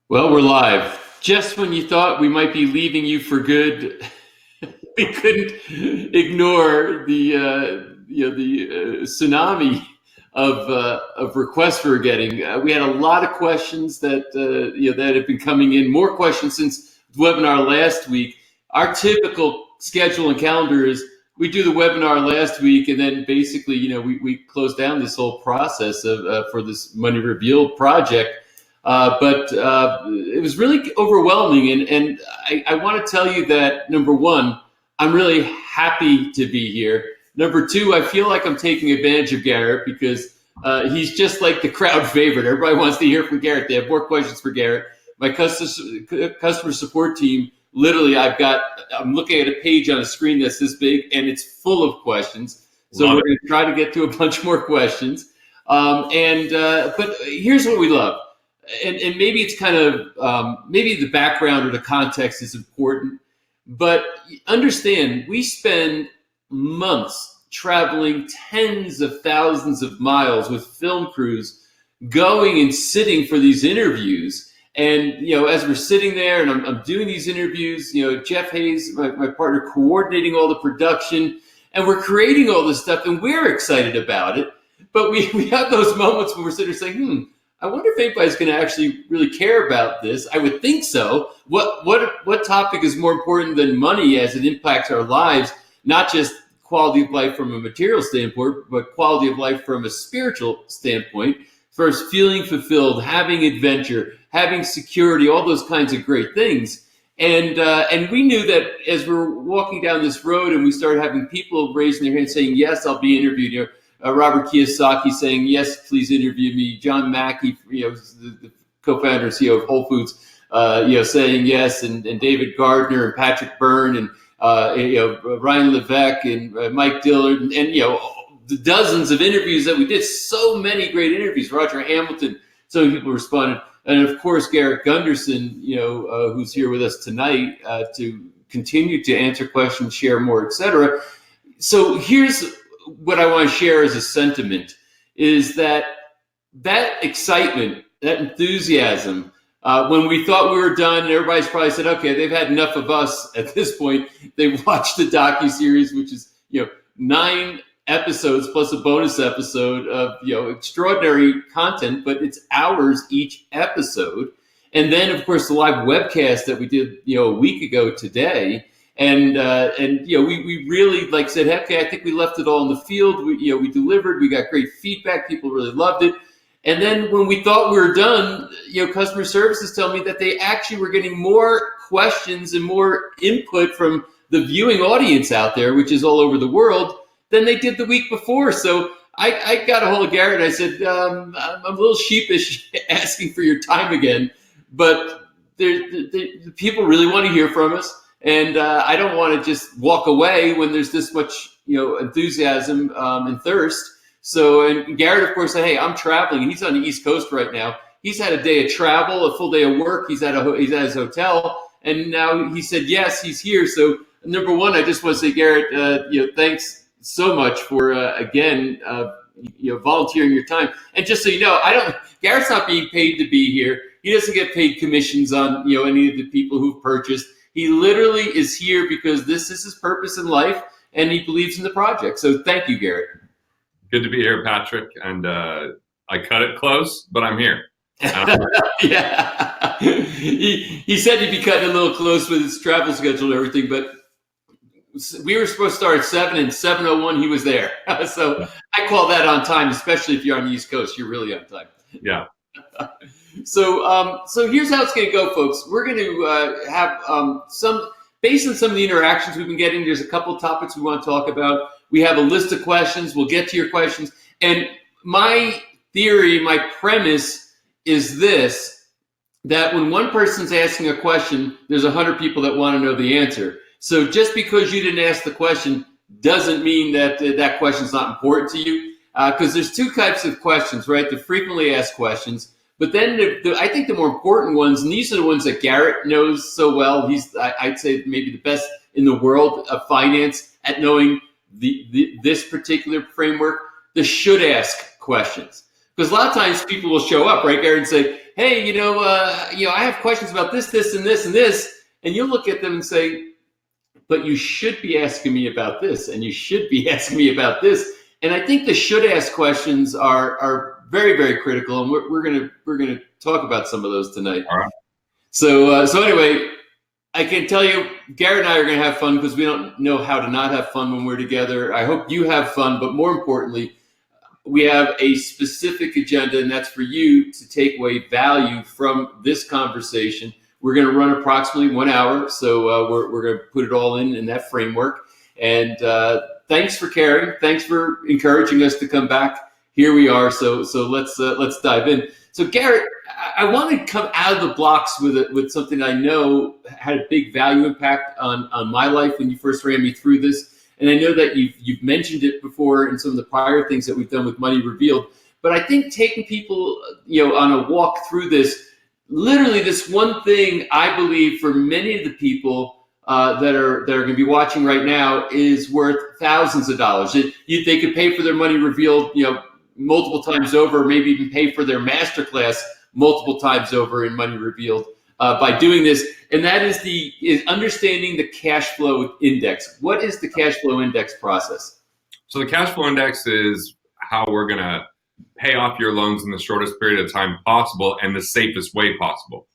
Well, we're live. Just when you thought we might be leaving you for good, we couldn't ignore the tsunami of requests we were getting. We had a lot of questions that have been coming in. More questions since the webinar last week. Our typical schedule and calendar is we do the webinar last week, and then basically, we close down this whole process for this Money Revealed project. But it was really overwhelming. And I want to tell you that, number one, I'm really happy to be here. Number two, I feel like I'm taking advantage of Garrett because he's just like the crowd favorite. Everybody wants to hear from Garrett. They have more questions for Garrett. My customer support team, literally, I'm looking at a page on a screen that's this big, and it's full of questions. So we're going to try to get to a bunch more questions. But here's what we love. And maybe it's kind of, maybe the background or the context is important, but understand we spend months traveling tens of thousands of miles with film crews going and sitting for these interviews. And, as we're sitting there and I'm doing these interviews, Jeff Hayes, my partner, coordinating all the production, and we're creating all this stuff and we're excited about it. But we have those moments when we're sitting there saying, I wonder if anybody's going to actually really care about this. I would think so. What topic is more important than money as it impacts our lives, not just quality of life from a material standpoint, but quality of life from a spiritual standpoint? First, feeling fulfilled, having adventure, having security, all those kinds of great things. And we knew that as we're walking down this road and we started having people raising their hands saying, yes, I'll be interviewed. Robert Kiyosaki saying, yes, please interview me. John Mackey, the co-founder and CEO of Whole Foods, saying yes, and David Gardner and Patrick Byrne and Ryan Levesque and Mike Dillard and the dozens of interviews that we did. So many great interviews. Roger Hamilton, so many people responded, and of course Garrett Gunderson, who's here with us tonight to continue to answer questions, share more, etc. So here's what I want to share as a sentiment is that excitement, that enthusiasm, when we thought we were done, and everybody's probably said, okay, they've had enough of us at this point. They watched the docuseries, which is, 9 episodes plus a bonus episode of, extraordinary content, but it's hours each episode. And then, of course, the live webcast that we did, a week ago today. And we really said, okay, I think we left it all in the field. We delivered. We got great feedback. People really loved it. And then when we thought we were done, customer services tell me that they actually were getting more questions and more input from the viewing audience out there, which is all over the world, than they did the week before. So I got a hold of Garrett. I said, I'm a little sheepish asking for your time again, but the people really want to hear from us. And I don't want to just walk away when there's this much, enthusiasm and thirst. So, and Garrett, of course, said, hey, I'm traveling. He's on the East Coast right now. He's had a day of travel, a full day of work. He's at his hotel. And now he said, yes, he's here. So, number one, I just want to say, Garrett, thanks so much for, again, volunteering your time. And just so you know, Garrett's not being paid to be here. He doesn't get paid commissions on, any of the people who've purchased. He literally is here because this is his purpose in life, and he believes in the project. So thank you, Garrett. Good to be here, Patrick. And I cut it close, but I'm here. Yeah. He said he'd be cutting a little close with his travel schedule and everything, but we were supposed to start at 7, and 7:01 he was there. So I call that on time, especially if you're on the East Coast. You're really on time. Yeah. So here's how it's going to go, folks. We're going to have based on some of the interactions we've been getting, there's a couple of topics we want to talk about. We have a list of questions. We'll get to your questions. And my theory, my premise is this, that when one person's asking a question, there's 100 people that want to know the answer. So just because you didn't ask the question doesn't mean that that question's not important to you. Because there's 2 types of questions, right? The frequently asked questions. But then I think the more important ones, and these are the ones that Garrett knows so well. He's, I'd say, maybe the best in the world of finance at knowing this particular framework, the should ask questions. Because a lot of times people will show up, right, Garrett, and say, hey, I have questions about this, this, and this, and this. And you'll look at them and say, but you should be asking me about this, and you should be asking me about this. And I think the should ask questions are very, very critical, and we're gonna talk about some of those tonight. All right. So anyway, I can tell you, Garrett and I are gonna have fun because we don't know how to not have fun when we're together. I hope you have fun, but more importantly, we have a specific agenda, and that's for you to take away value from this conversation. We're going to run approximately 1 hour, so we're going to put it all in that framework. And thanks for caring. Thanks for encouraging us to come back. Here we are. So let's dive in. So Garrett, I want to come out of the blocks with something I know had a big value impact on my life when you first ran me through this. And I know that you've mentioned it before in some of the prior things that we've done with Money Revealed. But I think taking people, on a walk through this, literally this one thing I believe for many of the people that are going to be watching right now is worth thousands of dollars. They could pay for their Money Revealed, multiple times over, maybe even pay for their masterclass multiple times over in Money Revealed by doing this. And that is understanding the cash flow index. What is the cash flow index process? So the cash flow index is how we're going to pay off your loans in the shortest period of time possible and the safest way possible.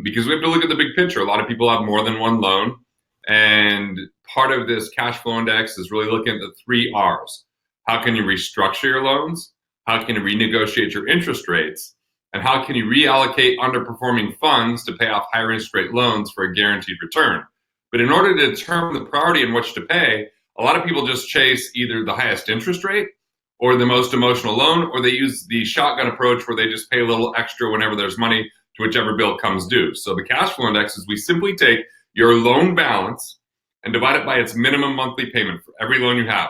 Because we have to look at the big picture. A lot of people have more than one loan. And part of this cash flow index is really looking at the 3 R's. How can you restructure your loans? How can you renegotiate your interest rates? And how can you reallocate underperforming funds to pay off higher interest rate loans for a guaranteed return? But in order to determine the priority in which to pay, a lot of people just chase either the highest interest rate or the most emotional loan, or they use the shotgun approach where they just pay a little extra whenever there's money to whichever bill comes due. So the cash flow index is we simply take your loan balance and divide it by its minimum monthly payment for every loan you have.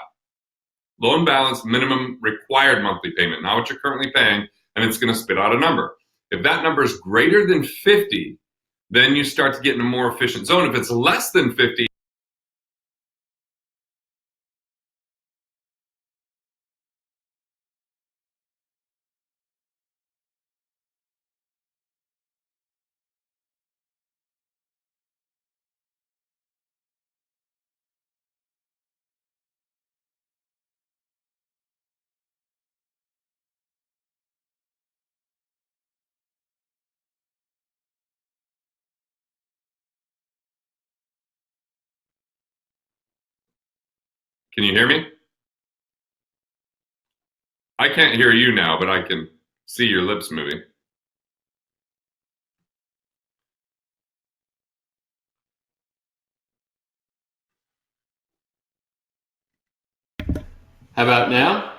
Loan balance, minimum required monthly payment, not what you're currently paying, and it's going to spit out a number. If that number is greater than 50, then you start to get in a more efficient zone. If it's less than 50, can you hear me? I can't hear you now, but I can see your lips moving. How about now?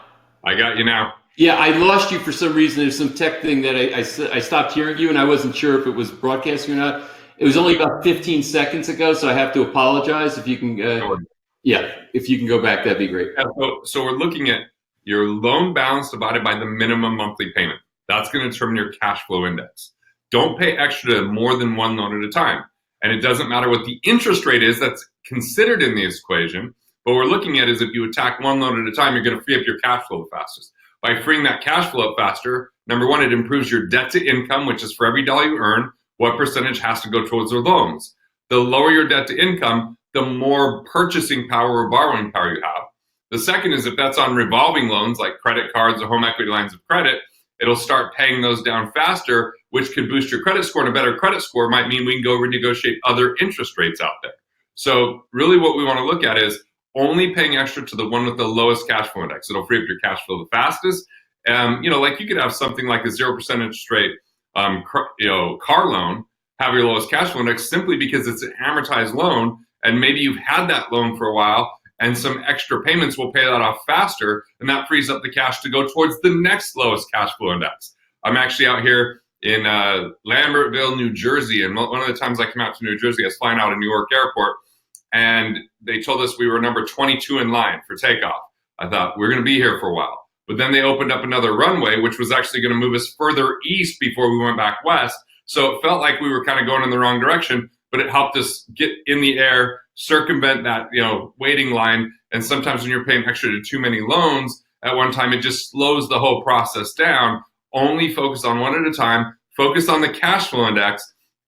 I got you now. Yeah, I lost you for some reason. There's some tech thing that I stopped hearing you, and I wasn't sure if it was broadcasting or not. It was only about 15 seconds ago, so I have to apologize. If you can, if you can go back, that'd be great. Yeah, so we're looking at your loan balance divided by the minimum monthly payment. That's going to determine your cash flow index. Don't pay extra to more than one loan at a time. And it doesn't matter what the interest rate is that's considered in this equation. What we're looking at is if you attack one loan at a time, you're going to free up your cash flow the fastest. By freeing that cash flow up faster, number one, it improves your debt to income, which is for every dollar you earn, what percentage has to go towards your loans. The lower your debt to income, the more purchasing power or borrowing power you have. The second is if that's on revolving loans like credit cards or home equity lines of credit, it'll start paying those down faster, which could boost your credit score. And a better credit score might mean we can go renegotiate other interest rates out there. So really what we want to look at is only paying extra to the one with the lowest cash flow index. It'll free up your cash flow the fastest. Like you could have something like a 0% interest rate, car loan, have your lowest cash flow index simply because it's an amortized loan. And maybe you've had that loan for a while and some extra payments will pay that off faster. And that frees up the cash to go towards the next lowest cash flow index. I'm actually out here in Lambertville, New Jersey. And one of the times I come out to New Jersey, I was flying out of New York airport. And they told us we were number 22 in line for takeoff. I thought we're going to be here for a while. But then they opened up another runway, which was actually going to move us further east before we went back west. So it felt like we were kind of going in the wrong direction, but it helped us get in the air, circumvent that, waiting line. And sometimes when you're paying extra to too many loans, at one time, it just slows the whole process down. Only focus on one at a time, focus on the cash flow index,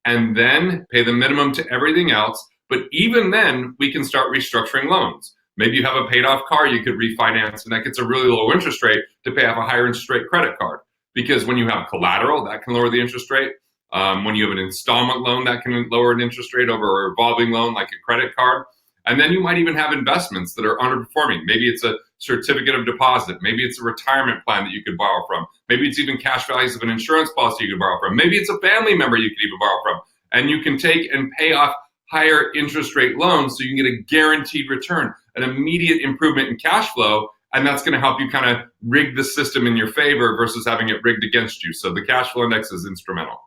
and then pay the minimum to everything else. But even then, we can start restructuring loans. Maybe you have a paid off car you could refinance, and that gets a really low interest rate to pay off a higher interest rate credit card. Because when you have collateral, that can lower the interest rate. When you have an installment loan, that can lower an interest rate over a revolving loan like a credit card. And then you might even have investments that are underperforming. Maybe it's a certificate of deposit. Maybe it's a retirement plan that you could borrow from. Maybe it's even cash values of an insurance policy you could borrow from. Maybe it's a family member you could even borrow from. And you can take and pay off higher interest rate loans so you can get a guaranteed return, an immediate improvement in cash flow. And that's going to help you kind of rig the system in your favor versus having it rigged against you. So the cash flow index is instrumental.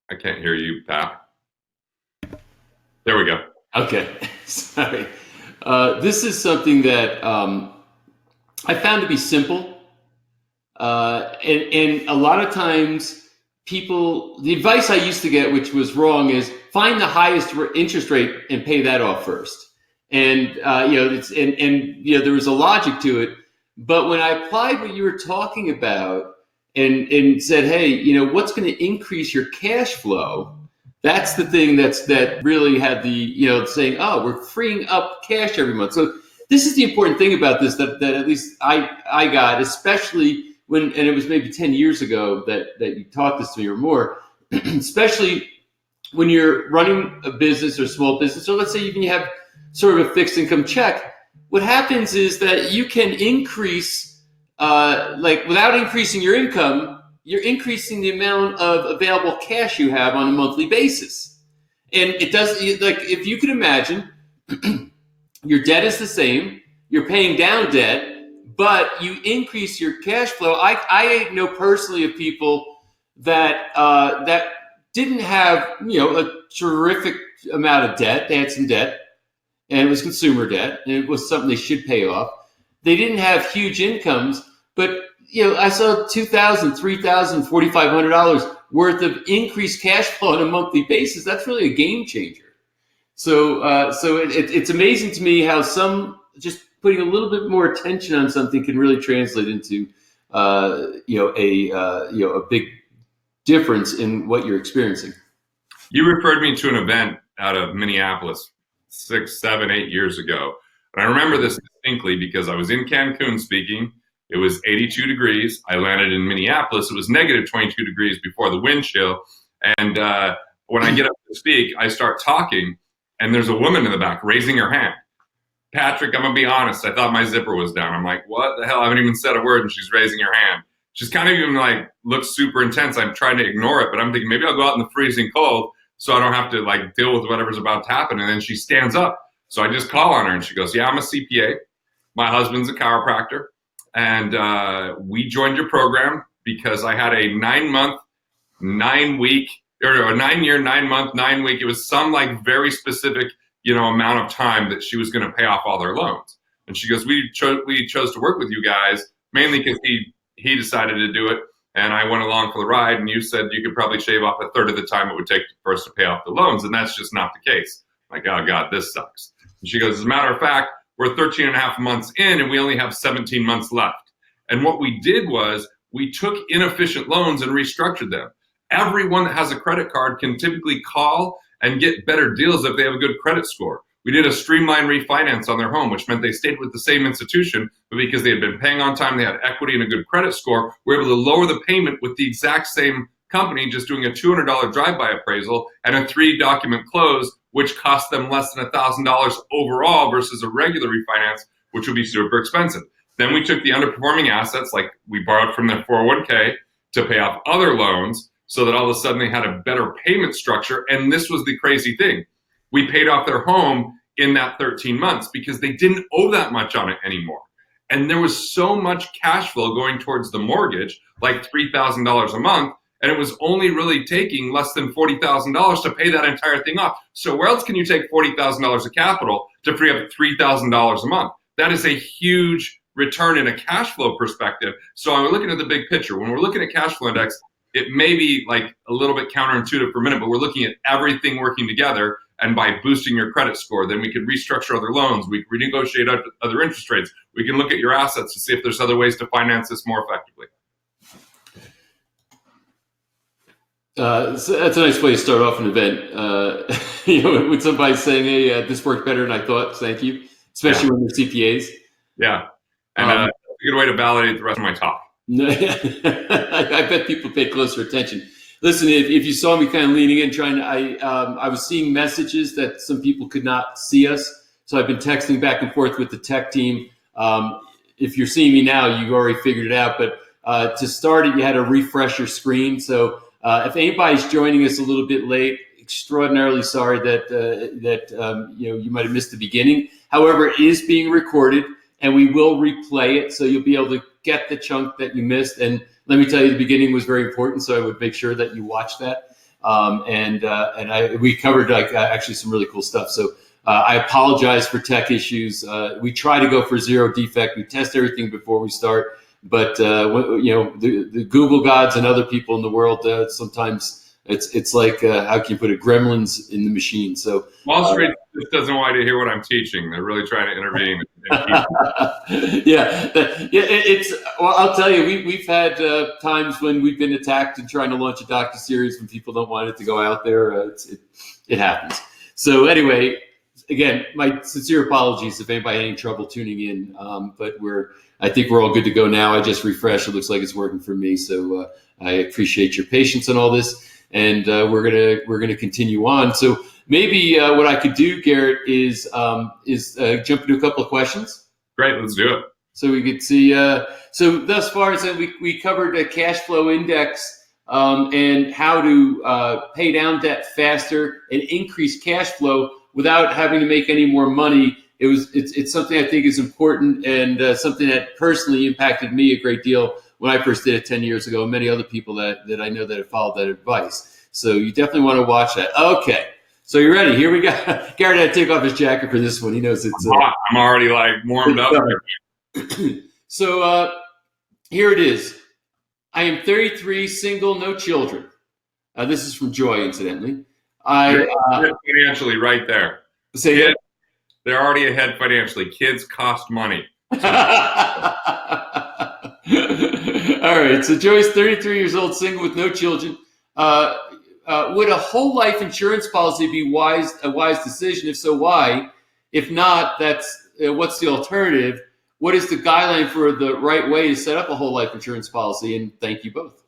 I can't hear you, Pat. There we go. Okay, sorry. This is something that I found to be simple. And a lot of times the advice I used to get, which was wrong, is find the highest interest rate and pay that off first. And, there was a logic to it. But when I applied what you were talking about and said, hey, what's going to increase your cash flow? That's the thing that really had the, saying, oh, we're freeing up cash every month. So this is the important thing about this that at least I got, especially and it was maybe 10 years ago that you taught this to me or more, especially when you're running a business or small business, or let's say even you have sort of a fixed income check. What happens is that you can increase, without increasing your income, you're increasing the amount of available cash you have on a monthly basis. And it does, if you could imagine, your debt is the same, you're paying down debt, but you increase your cash flow. I know personally of people that didn't have a terrific amount of debt. They had some debt, and it was consumer debt, and it was something they should pay off. They didn't have huge incomes, but I saw $2,000, $3,000, $4,500 worth of increased cash flow on a monthly basis. That's really a game changer. So it's amazing to me how just putting a little bit more attention on something can really translate into a big difference in what you're experiencing. You referred me to an event out of Minneapolis 6, 7, 8 years ago. And I remember this distinctly because I was in Cancun speaking. It was 82 degrees. I landed in Minneapolis. It was negative 22 degrees before the wind chill. And when I get up to speak, I start talking, and there's a woman in the back raising her hand. Patrick, I'm going to be honest. I thought my zipper was down. I'm like, what the hell? I haven't even said a word, and she's raising her hand. She's kind of even looks super intense. I'm trying to ignore it, but I'm thinking maybe I'll go out in the freezing cold so I don't have to deal with whatever's about to happen. And then she stands up. So I just call on her, and she goes, yeah, I'm a CPA. My husband's a chiropractor. And we joined your program because I had a 9-month, 9-week, or a 9-year, 9-month, 9-week. It was some very specific amount of time that she was going to pay off all their loans. And she goes, we chose to work with you guys mainly because he decided to do it, and I went along for the ride, and you said you could probably shave off a third of the time it would take for us to pay off the loans, and that's just not the case. I'm like, oh God, this sucks. And she goes, as a matter of fact, we're 13 and a half months in, and we only have 17 months left. And what we did was we took inefficient loans and restructured them. Everyone that has a credit card can typically call and get better deals if they have a good credit score. We did a streamlined refinance on their home, which meant they stayed with the same institution, but because they had been paying on time, they had equity and a good credit score, we were able to lower the payment with the exact same company, just doing a $200 drive-by appraisal and a 3-document close, which cost them less than $1,000 overall versus a regular refinance, which would be super expensive. Then we took the underperforming assets, like we borrowed from their 401k to pay off other loans, so that all of a sudden they had a better payment structure. And this was the crazy thing. We paid off their home in that 13 months because they didn't owe that much on it anymore. And there was so much cash flow going towards the mortgage, like $3,000 a month, and it was only really taking less than $40,000 to pay that entire thing off. So where else can you take $40,000 of capital to free up $3,000 a month? That is a huge return in a cash flow perspective. So I'm looking at the big picture. When we're looking at cash flow index, it may be like a little bit counterintuitive for a minute, but we're looking at everything working together. And by boosting your credit score, then we could restructure other loans. We can renegotiate other interest rates. We can look at your assets to see if there's other ways to finance this more effectively. So that's a nice way to start off an event. With somebody saying, "Hey, this worked better than I thought. Thank you," especially when they're CPAs. Yeah, and a good way to validate the rest of my talk. I bet people pay closer attention. Listen, if you saw me kind of leaning in, I was seeing messages that some people could not see us, so I've been texting back and forth with the tech team. If you're seeing me now, you've already figured it out. But to start it, you had to refresh your screen. So if anybody's joining us a little bit late, extraordinarily sorry that you might have missed the beginning. However, it is being recorded, and we will replay it, so you'll be able to get the chunk that you missed. And let me tell you, the beginning was very important, so I would make sure that you watch that. We covered actually some really cool stuff. So I apologize for tech issues. We try to go for zero defect. We test everything before we start, but the Google gods and other people in the world sometimes it's like how can you put it? Gremlins in the machine. So Wall Street just doesn't want to hear what I'm teaching. They're really trying to intervene. Well, I'll tell you, we've had times when we've been attacked and trying to launch a docuseries when people don't want it to go out there. It happens. So anyway, again, my sincere apologies if anybody had any trouble tuning in. But I think we're all good to go now. I just refreshed. It looks like it's working for me. So I appreciate your patience on all this, and we're gonna continue on. So maybe what I could do, Garrett, is jump into a couple of questions. Great, let's do it. So we could see. So thus far, we covered a cash flow index and how to pay down debt faster and increase cash flow without having to make any more money. It's something I think is important and something that personally impacted me a great deal when I first did it 10 years ago, and many other people that I know that have followed that advice. So you definitely want to watch that. Okay. So you're ready. Here we go. Garrett had to take off his jacket for this one. He knows it's I'm already warmed up. So here it is. I am 33, single, no children. This is from Joy, incidentally. You're financially right there. Say that. They're already ahead financially. Kids cost money. All right. So Joy's 33 years old, single with no children. Would a whole life insurance policy be a wise decision? If so, why? If not, what's the alternative? What is the guideline for the right way to set up a whole life insurance policy? And thank you both.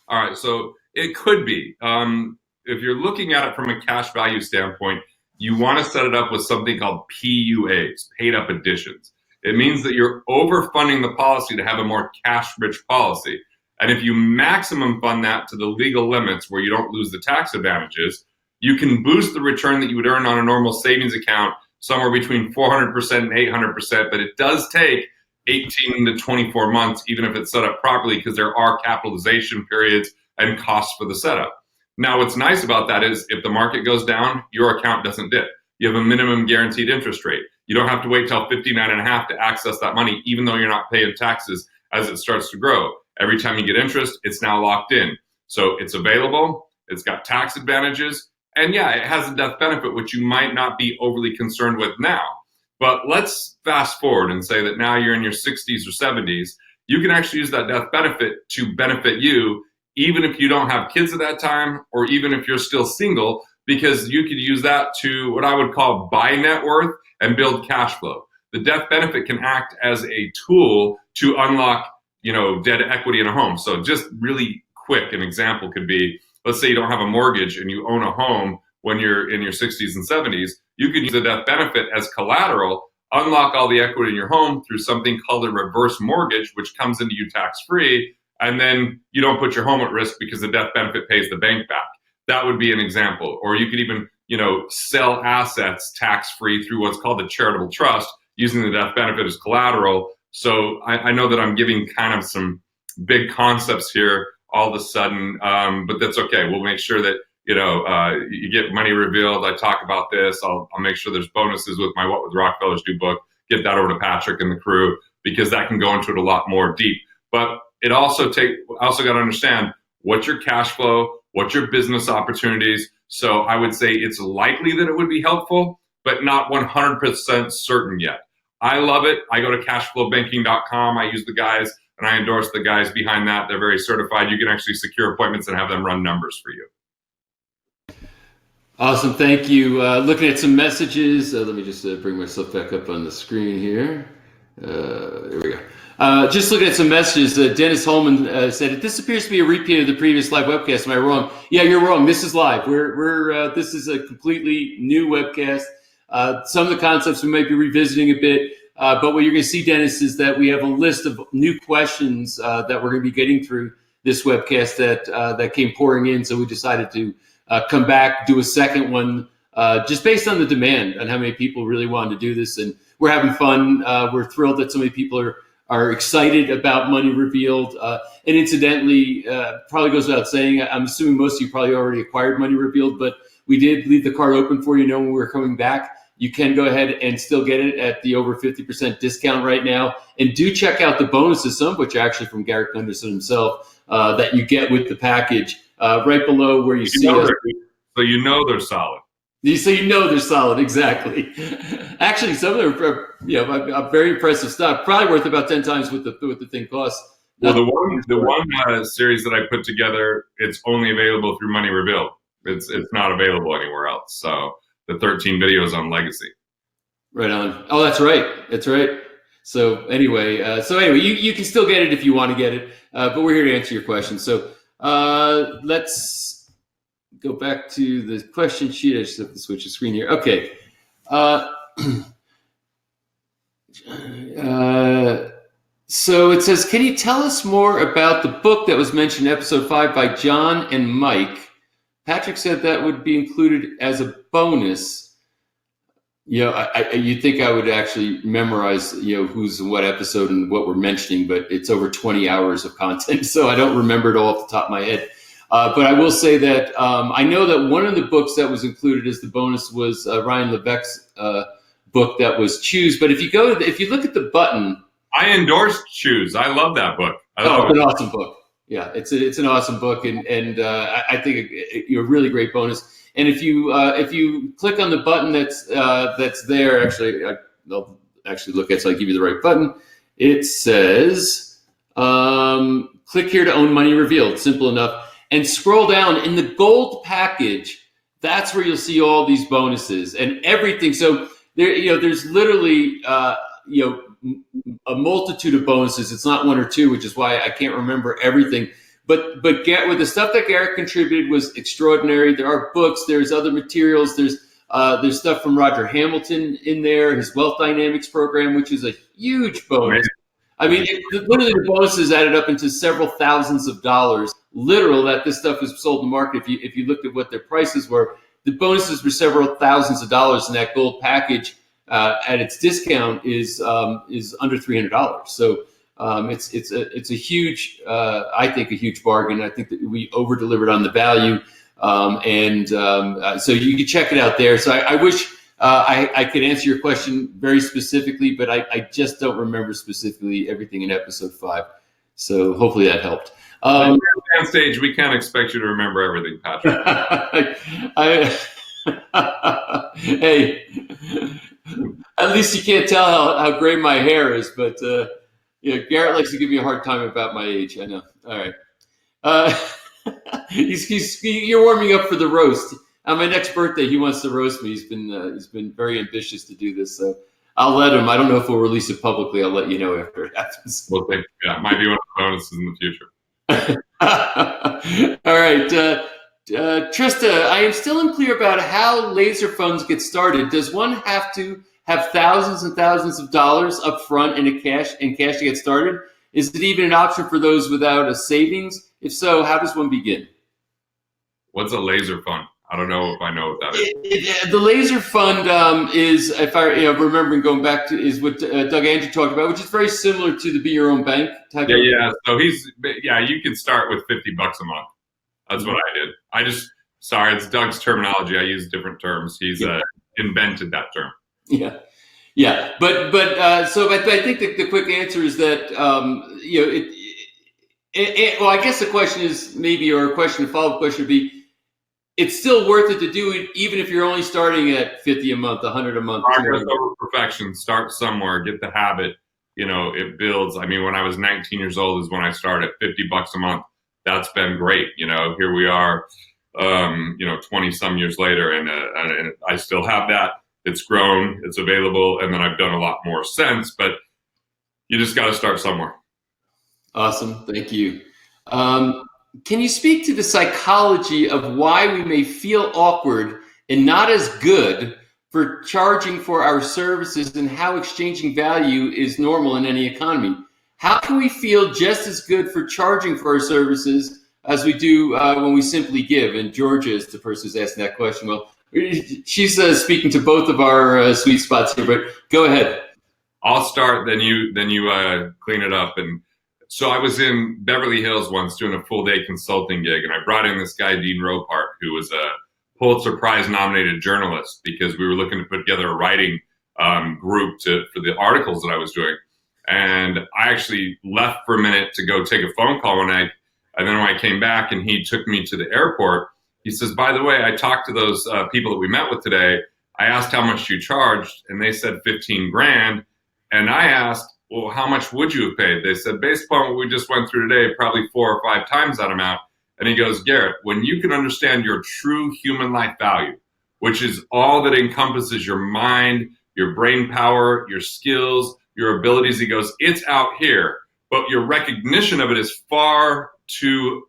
All right, so it could be. If you're looking at it from a cash value standpoint, you want to set it up with something called PUAs, paid up additions. It means that you're overfunding the policy to have a more cash-rich policy. And if you maximum fund that to the legal limits where you don't lose the tax advantages, you can boost the return that you would earn on a normal savings account somewhere between 400% and 800%, but it does take 18 to 24 months, even if it's set up properly, because there are capitalization periods and costs for the setup. Now, what's nice about that is if the market goes down, your account doesn't dip. You have a minimum guaranteed interest rate. You don't have to wait till 59.5 to access that money, even though you're not paying taxes as it starts to grow. Every time you get interest, it's now locked in. So it's available, it's got tax advantages, and yeah, it has a death benefit, which you might not be overly concerned with now. But let's fast forward and say that now you're in your 60s or 70s. You can actually use that death benefit to benefit you, even if you don't have kids at that time, or even if you're still single, because you could use that to what I would call buy net worth and build cash flow. The death benefit can act as a tool to unlock dead equity in a home. So just really quick, an example could be, let's say you don't have a mortgage and you own a home when you're in your 60s and 70s, you could use the death benefit as collateral, unlock all the equity in your home through something called a reverse mortgage, which comes into you tax-free, and then you don't put your home at risk because the death benefit pays the bank back. That would be an example. Or you could even, sell assets tax-free through what's called a charitable trust, using the death benefit as collateral. So I know that I'm giving kind of some big concepts here all of a sudden, but that's okay. We'll make sure that, you get money revealed. I talk about this. I'll make sure there's bonuses with my What Would Rockefellers Do book. Get that over to Patrick and the crew, because that can go into it a lot more deep. But it also got to understand, what's your cash flow, what's your business opportunities. So I would say it's likely that it would be helpful, but not 100% certain yet. I love it. I go to cashflowbanking.com. I use the guys and I endorse the guys behind that. They're very certified. You can actually secure appointments and have them run numbers for you. Awesome. Thank you. Looking at some messages. Let me just bring myself back up on the screen here. There we go. Just looking at some messages. Dennis Holman said, "This appears to be a repeat of the previous live webcast. Am I wrong?" Yeah, you're wrong. This is live. This is a completely new webcast. Some of the concepts we might be revisiting a bit, but what you're going to see, Dennis, is that we have a list of new questions that we're going to be getting through this webcast that came pouring in. So we decided to come back, do a second one, just based on the demand on how many people really wanted to do this. And we're having fun. We're thrilled that so many people are excited about Money Revealed. And incidentally, probably goes without saying, I'm assuming most of you probably already acquired Money Revealed, but we did leave the card open for you, when we were coming back. You can go ahead and still get it at the over 50% discount right now. And do check out the bonuses, some of which are actually from Garrett Gunderson himself, that you get with the package right below where you see us. So you know they're solid. So you know they're solid, exactly. Actually, some of them are very impressive stuff. Probably worth about 10 times what the thing costs. Well, the one series that I put together, it's only available through Money Revealed. It's not available anywhere else. So the 13 videos on legacy. Right on. Oh, that's right. That's right. So anyway, you can still get it if you want to get it, but we're here to answer your questions. So let's go back to the question sheet. I just have to switch the screen here. Okay. So it says, can you tell us more about the book that was mentioned in episode 5 by John and Mike? Patrick said that would be included as a bonus. You think I would actually memorize, who's in what episode and what we're mentioning, but it's over 20 hours of content, so I don't remember it all off the top of my head. But I will say that I know that one of the books that was included as the bonus was Ryan Levesque's book that was Choose. But if you look at the button, I endorsed Choose. I love that book. It's an awesome book. Yeah, it's an awesome book, and I think a really great bonus. And if you click on the button that's there, actually, I'll actually look at so I give you the right button. It says, click here to own Money Revealed. Simple enough. And scroll down in the gold package. That's where you'll see all these bonuses and everything. So there's literally a multitude of bonuses. It's not one or two, which is why I can't remember everything. But with the stuff that Garrett contributed was extraordinary. There are books. There's other materials. There's stuff from Roger Hamilton in there, his Wealth Dynamics program, which is a huge bonus. I mean, literally the bonuses added up into several thousands of dollars. Literal that this stuff was sold in the market. If you looked at what their prices were, the bonuses were several thousands of dollars, and that gold package at its discount is under $300. So it's a huge, I think, a huge bargain. I think that we over delivered on the value, so you can check it out there. So I wish I could answer your question very specifically, but I just don't remember specifically everything in episode 5. So hopefully that helped. On stage, we can't expect you to remember everything, Patrick. Hey, at least you can't tell how gray my hair is, but Garrett likes to give me a hard time about my age. I know. All right. You're warming up for the roast. On my next birthday, he wants to roast me. He's been very ambitious to do this, so I'll let him. I don't know if we'll release it publicly. I'll let you know after it happens. Well, it might be one of the bonuses in the future. All right. Trista, I am still unclear about how laser funds get started. Does one have to have thousands and thousands of dollars up front in cash to get started? Is it even an option for those without a savings? If so, how does one begin? What's a laser fund? I don't know if I know what that is. The laser fund is, if I remember going back to, is what Doug Andrew talked about, which is very similar to the Be Your Own Bank type. Yeah. So you can start with $50 a month. That's what I did. It's Doug's terminology. I use different terms. He's invented that term. Yeah. But I think the quick answer is that Well, I guess the question is maybe, or a question, a follow-up question would be, it's still worth it to do it, even if you're only starting at 50 a month, 100 a month. Progress over perfection. Start somewhere. Get the habit. It builds. I mean, when I was 19 years old is when I started at $50 a month. That's been great. Here we are, 20 some years later, and I still have that. It's grown. It's available, and then I've done a lot more since. But you just got to start somewhere. Awesome. Thank you. Can you speak to the psychology of why we may feel awkward and not as good for charging for our services, and how exchanging value is normal in any economy? How can we feel just as good for charging for our services as we do when we simply give? And Georgia is the person who's asking that question. Well, she's speaking to both of our sweet spots here, but go ahead. I'll start, then you clean it up. And so I was in Beverly Hills once doing a full day consulting gig, and I brought in this guy, Dean Ropart, who was a Pulitzer Prize nominated journalist, because we were looking to put together a writing group for the articles that I was doing. And I actually left for a minute to go take a phone call one night. And then when I came back and he took me to the airport, he says, by the way, I talked to those people that we met with today. I asked how much you charged, and they said 15 grand. And I asked, well, how much would you have paid? They said, based upon what we just went through today, probably 4 or 5 times that amount. And he goes, Garrett, when you can understand your true human life value, which is all that encompasses your mind, your brain power, your skills, your abilities, he goes, it's out here, but your recognition of it is far too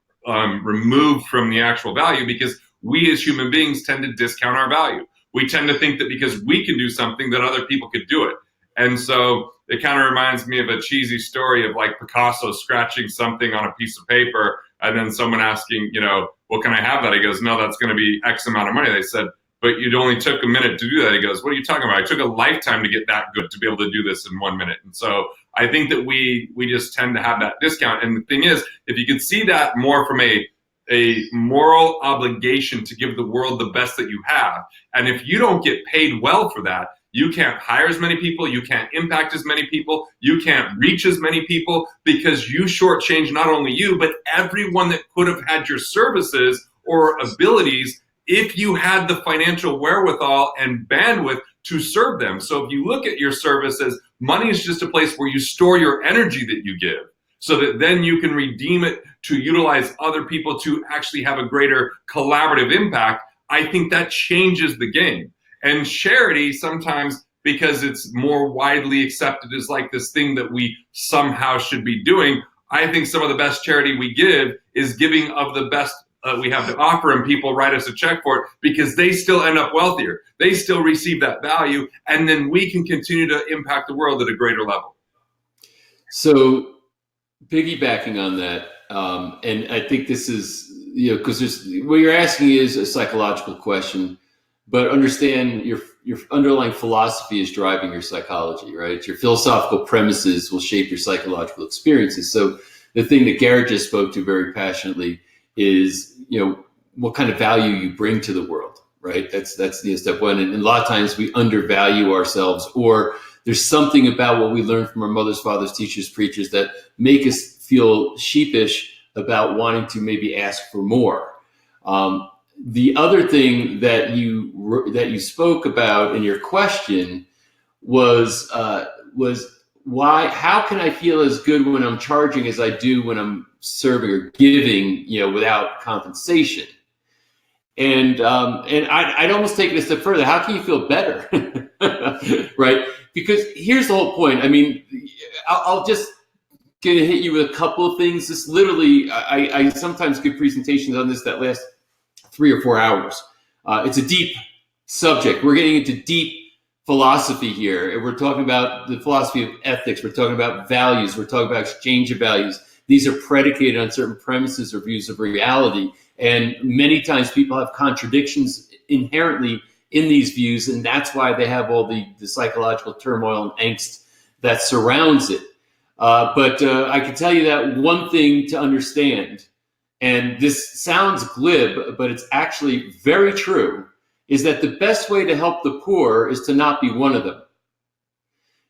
removed from the actual value, because we as human beings tend to discount our value. We tend to think that because we can do something that other people could do it. And so it kind of reminds me of a cheesy story of like Picasso scratching something on a piece of paper, and then someone asking, well, can I have that? He goes, no, that's going to be X amount of money. They said, but you only took a minute to do that. He goes, what are you talking about? I took a lifetime to get that good to be able to do this in 1 minute. And so I think that we just tend to have that discount. And the thing is, if you could see that more from a moral obligation to give the world the best that you have, and if you don't get paid well for that, you can't hire as many people, you can't impact as many people, you can't reach as many people, because you shortchange not only you, but everyone that could have had your services or abilities if you had the financial wherewithal and bandwidth to serve them. So if you look at your services, money is just a place where you store your energy that you give, so that then you can redeem it to utilize other people to actually have a greater collaborative impact. I think that changes the game. And charity sometimes, because it's more widely accepted as like this thing that we somehow should be doing, I think some of the best charity we give is giving of the best we have to offer, and people write us a check for it because they still end up wealthier. They still receive that value, and then we can continue to impact the world at a greater level. So piggybacking on that, and I think this is, because what you're asking is a psychological question, but understand your underlying philosophy is driving your psychology, right? Your philosophical premises will shape your psychological experiences. So the thing that Garrett just spoke to very passionately is, what kind of value you bring to the world, right? That's step one. And a lot of times we undervalue ourselves, or there's something about what we learn from our mothers, fathers, teachers, preachers that make us feel sheepish about wanting to maybe ask for more. The other thing that you spoke about in your question was why? How can I feel as good when I'm charging as I do when I'm serving or giving, without compensation? And I'd almost take it a step further. How can you feel better, right? Because here's the whole point. I mean, I'll just gonna hit you with a couple of things. This literally, I sometimes give presentations on this that last 3 or 4 hours. It's a deep subject. We're getting into deep philosophy here. And we're talking about the philosophy of ethics. We're talking about values. We're talking about exchange of values. These are predicated on certain premises or views of reality. And many times people have contradictions inherently in these views, and that's why they have all the psychological turmoil and angst that surrounds it. But I can tell you that one thing to understand, and this sounds glib, but it's actually very true, is that the best way to help the poor is to not be one of them.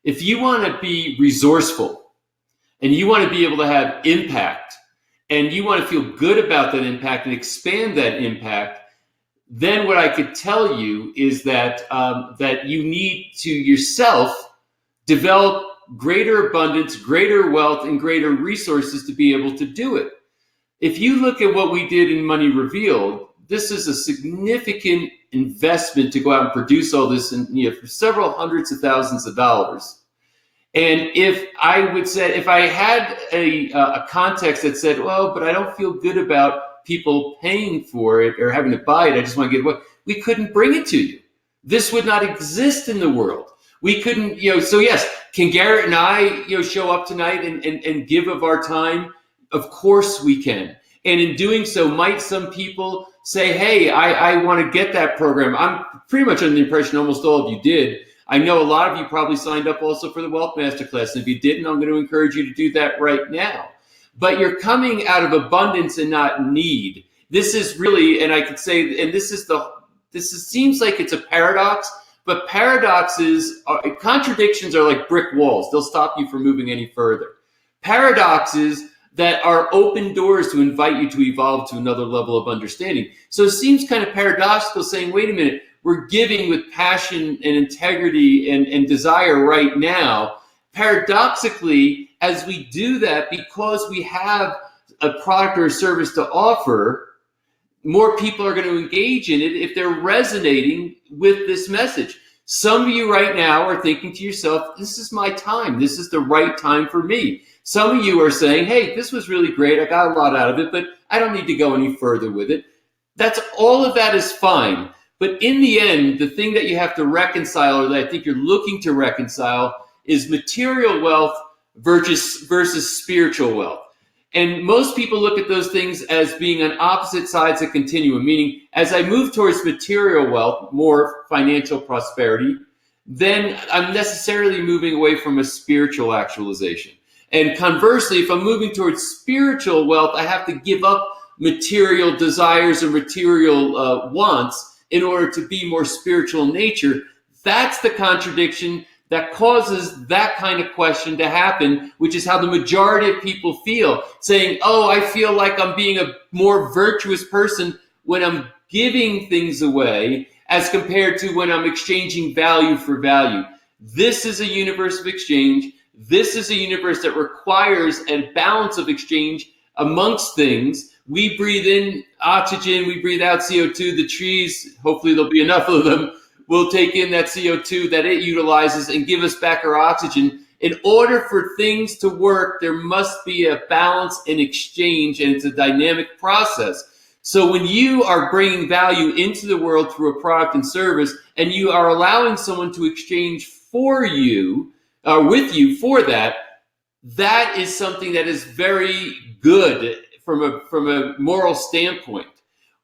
If you want to be resourceful and you want to be able to have impact and you want to feel good about that impact and expand that impact, then what I could tell you is that that you need to yourself develop greater abundance, greater wealth, and greater resources to be able to do it. If you look at what we did in Money Revealed, this is a significant investment to go out and produce all this, and for several hundreds of thousands of dollars. And if I had a context that said, well, but I don't feel good about people paying for it or having to buy it, I just want to get it, we couldn't bring it to you. This would not exist in the world. We couldn't, so yes, can Garrett and I, show up tonight and give of our time? Of course we can. And in doing so, might some people say, hey, I want to get that program? I'm pretty much under the impression almost all of you did. I know a lot of you probably signed up also for the Wealth Masterclass. And if you didn't, I'm going to encourage you to do that right now. But you're coming out of abundance and not need. This is really, and I could say, and seems like it's a paradox, but contradictions are like brick walls. They'll stop you from moving any further. Paradoxes that are open doors to invite you to evolve to another level of understanding. So it seems kind of paradoxical saying, wait a minute, we're giving with passion and integrity and desire right now. Paradoxically, as we do that, because we have a product or a service to offer, more people are going to engage in it if they're resonating with this message. Some of you right now are thinking to yourself, this is my time. This is the right time for me. Some of you are saying, hey, this was really great. I got a lot out of it, but I don't need to go any further with it. All of that is fine. But in the end, the thing that you have to reconcile, or that I think you're looking to reconcile, is material wealth versus spiritual wealth. And most people look at those things as being on opposite sides of a continuum, meaning as I move towards material wealth, more financial prosperity, then I'm necessarily moving away from a spiritual actualization. And conversely, if I'm moving towards spiritual wealth, I have to give up material desires or material wants in order to be more spiritual in nature. That's the contradiction that causes that kind of question to happen, which is how the majority of people feel, saying, oh, I feel like I'm being a more virtuous person when I'm giving things away as compared to when I'm exchanging value for value. This is a universe of exchange. This is a universe that requires a balance of exchange amongst things. We breathe in oxygen, we breathe out CO2. The trees, hopefully there'll be enough of them, will take in that CO2 that it utilizes and give us back our oxygen. In order for things to work, there must be a balance and exchange, and it's a dynamic process. So when you are bringing value into the world through a product and service, and you are allowing someone to exchange for you, with you for that, that is something that is very good from a moral standpoint.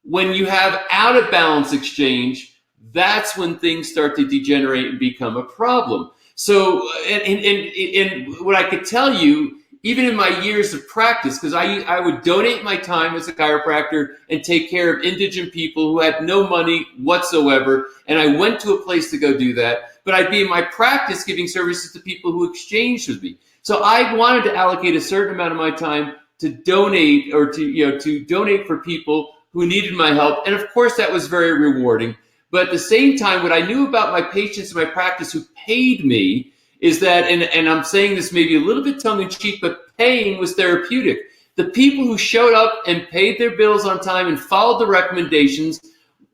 When you have out of balance exchange, that's when things start to degenerate and become a problem. So, and what I could tell you, even in my years of practice, because I would donate my time as a chiropractor and take care of indigent people who had no money whatsoever, and I went to a place to go do that, but I'd be in my practice giving services to people who exchanged with me. So I wanted to allocate a certain amount of my time to donate, or to donate for people who needed my help. And of course that was very rewarding. But at the same time, what I knew about my patients in my practice who paid me is that, and I'm saying this maybe a little bit tongue in cheek, but paying was therapeutic. The people who showed up and paid their bills on time and followed the recommendations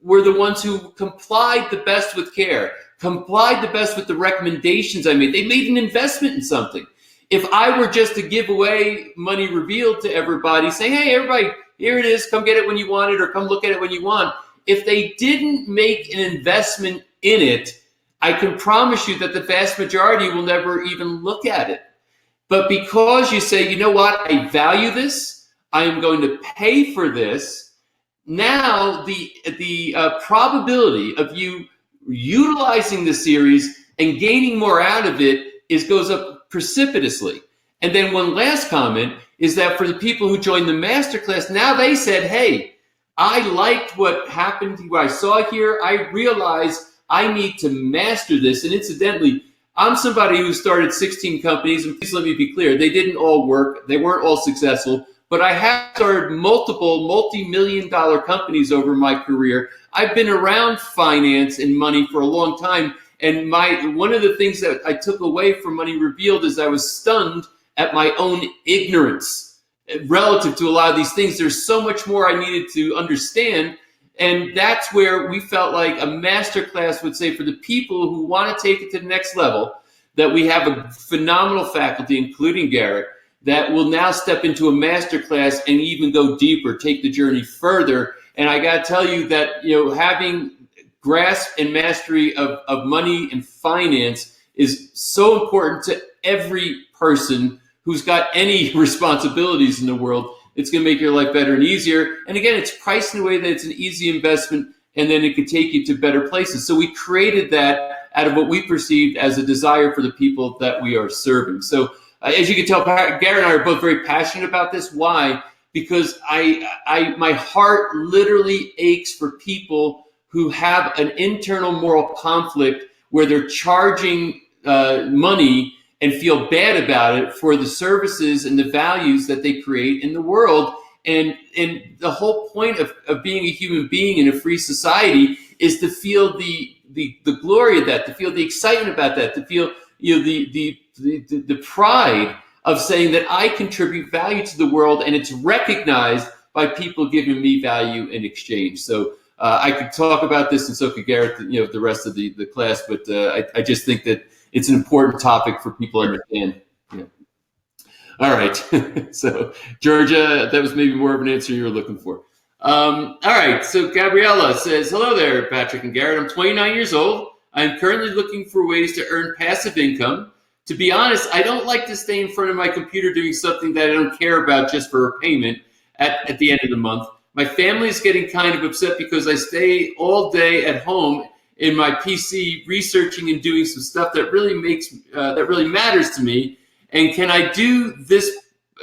were the ones who complied the best with care, complied the best with the recommendations I made. They made an investment in something. If I were just to give away Money Revealed to everybody, saying, hey, everybody, here it is, come get it when you want it, or come look at it when you want. If they didn't make an investment in it, I can promise you that the vast majority will never even look at it. But because you say, you know what, I value this, I am going to pay for this, now the probability of you utilizing the series and gaining more out of it goes up precipitously. And then one last comment is that for the people who joined the masterclass, now they said, hey, I liked what happened, what I saw here. I realized I need to master this. And incidentally, I'm somebody who started 16 companies, and please let me be clear, they didn't all work. They weren't all successful, but I have started multiple multi-million-dollar companies over my career. I've been around finance and money for a long time. And one of the things that I took away from Money Revealed is I was stunned at my own ignorance relative to a lot of these things. There's so much more I needed to understand. And that's where we felt like a masterclass would say for the people who want to take it to the next level, that we have a phenomenal faculty, including Garrett, that will now step into a masterclass and even go deeper, take the journey further. And I got to tell you that, having grasp and mastery of money and finance is so important to every person who's got any responsibilities in the world. It's going to make your life better and easier. And again, it's priced in a way that it's an easy investment, and then it could take you to better places. So we created that out of what we perceived as a desire for the people that we are serving. So as you can tell, Garrett and I are both very passionate about this. Why? Because my heart literally aches for people who have an internal moral conflict where they're charging money and feel bad about it for the services and the values that they create in the world. And the whole point of being a human being in a free society is to feel the glory of that, to feel the excitement about that, to feel the pride of saying that I contribute value to the world, and it's recognized by people giving me value in exchange. So I could talk about this, and so could Garrett, the rest of the class, but I just think that it's an important topic for people to understand. Yeah. All right. So, Georgia, that was maybe more of an answer you were looking for. All right. So, Gabriella says, hello there, Patrick and Garrett. I'm 29 years old. I'm currently looking for ways to earn passive income. To be honest, I don't like to stay in front of my computer doing something that I don't care about just for a payment at the end of the month. My family is getting kind of upset because I stay all day at home in my PC researching and doing some stuff that really matters to me. And can I do this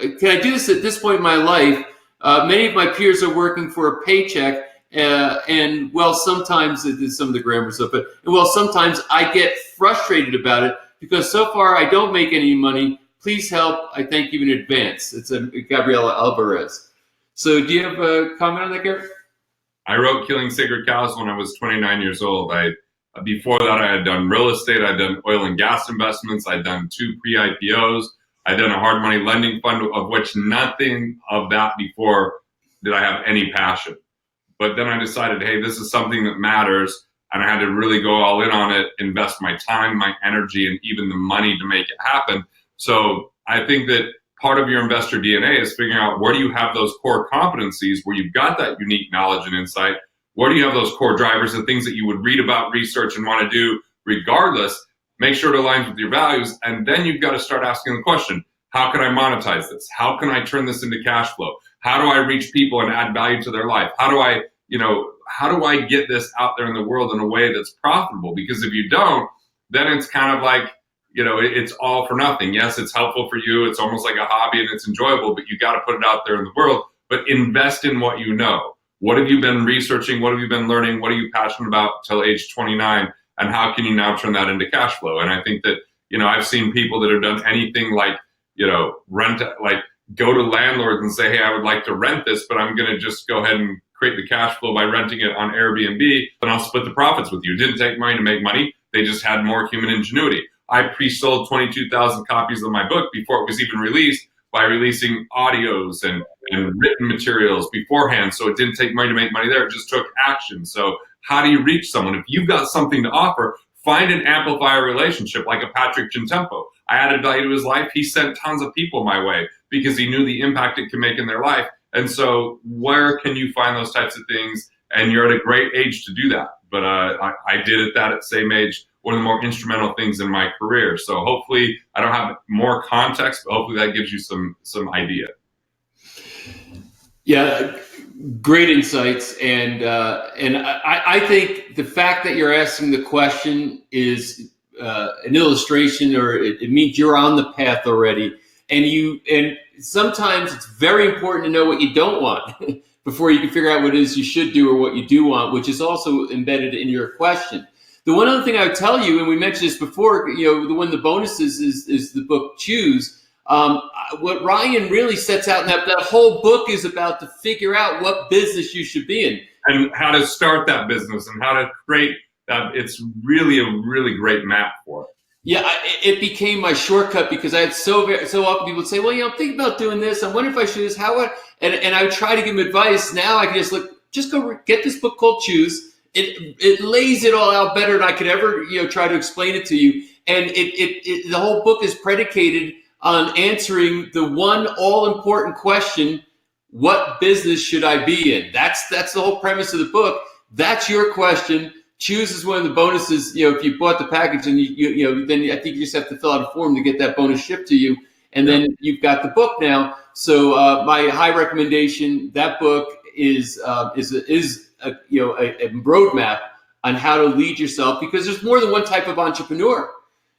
at this point in my life? Many of my peers are working for a paycheck, and sometimes it is some of the grammar stuff, but sometimes I get frustrated about it because so far I don't make any money. Please help. I thank you in advance. It's Gabriela Alvarez. So do you have a comment on that, Garrett? I wrote Killing Sacred Cows when I was 29 years old. Before that, I had done real estate. I'd done oil and gas investments. I'd done 2 pre-IPOs. I'd done a hard money lending fund, of which nothing of that before did I have any passion. But then I decided, hey, this is something that matters. And I had to really go all in on it, invest my time, my energy, and even the money to make it happen. So I think that part of your investor DNA is figuring out where do you have those core competencies, where you've got that unique knowledge and insight. Where do you have those core drivers, the things that you would read about, research, and want to do regardless? Make sure it aligns with your values. And then you've got to start asking the question, how can I monetize this? How can I turn this into cash flow? How do I reach people and add value to their life? How do I get this out there in the world in a way that's profitable? Because if you don't, then it's kind of like, it's all for nothing. Yes, it's helpful for you. It's almost like a hobby and it's enjoyable, but you got to put it out there in the world. But invest in what you know. What have you been researching? What have you been learning? What are you passionate about till age 29? And how can you now turn that into cash flow? And I think that, I've seen people that have done anything like, rent, like go to landlords and say, hey, I would like to rent this, but I'm going to just go ahead and create the cash flow by renting it on Airbnb, and I'll split the profits with you. It didn't take money to make money. They just had more human ingenuity. I pre-sold 22,000 copies of my book before it was even released by releasing audios and written materials beforehand. So it didn't take money to make money there. It just took action. So how do you reach someone? If you've got something to offer, find and amplify a relationship like a Patrick Gentempo. I added value to his life. He sent tons of people my way because he knew the impact it could make in their life. And so where can you find those types of things? And you're at a great age to do that. But I did at that same age, one of the more instrumental things in my career. So hopefully I don't have more context, but hopefully that gives you some idea. Yeah, great insights. And I think the fact that you're asking the question is an illustration, or it means you're on the path already. And sometimes it's very important to know what you don't want before you can figure out what it is you should do or what you do want, which is also embedded in your question. The one other thing I would tell you, and we mentioned this before, one of the bonuses is the book Choose. what Ryan really sets out in that whole book is about to figure out what business you should be in. And how to start that business and how to create that. It's really a really great map for it. Yeah, it became my shortcut because I had so often people would say, well, I'm thinking about doing this. I wonder if I should do this. And I would try to give them advice. Now I can just go get this book called Choose. It lays it all out better than I could ever, try to explain it to you. And the whole book is predicated on answering the one all-important question: what business should I be in? That's the whole premise of the book. That's your question. Choose is one of the bonuses. If you bought the package, and then I think you just have to fill out a form to get that bonus shipped to you, and then you've got the book now. So my high recommendation: that book is a roadmap on how to lead yourself, because there's more than one type of entrepreneur.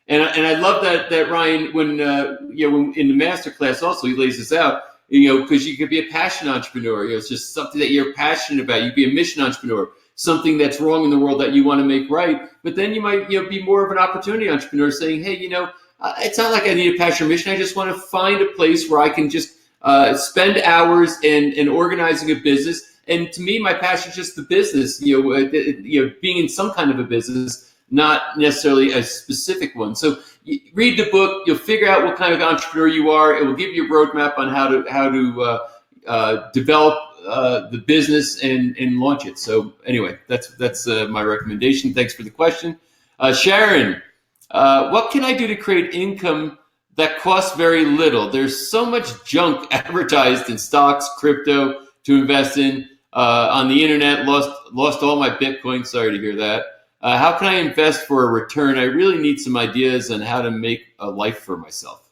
And I love that Ryan, when in the masterclass also, he lays this out, because you could be a passion entrepreneur. It's just something that you're passionate about. You could be a mission entrepreneur, something that's wrong in the world that you want to make right. But then you might be more of an opportunity entrepreneur, saying, hey, it's not like I need a passion or mission. I just want to find a place where I can just spend hours in organizing a business. And to me, my passion is just the business, being in some kind of a business, not necessarily a specific one. So you read the book, you'll figure out what kind of entrepreneur you are. It will give you a roadmap on how to develop the business and launch it. So anyway, that's my recommendation. Thanks for the question. Sharon, what can I do to create income that costs very little? There's so much junk advertised in stocks, crypto to invest in on the internet. Lost all my Bitcoin. Sorry to hear that. How can I invest for a return? I really need some ideas on how to make a life for myself.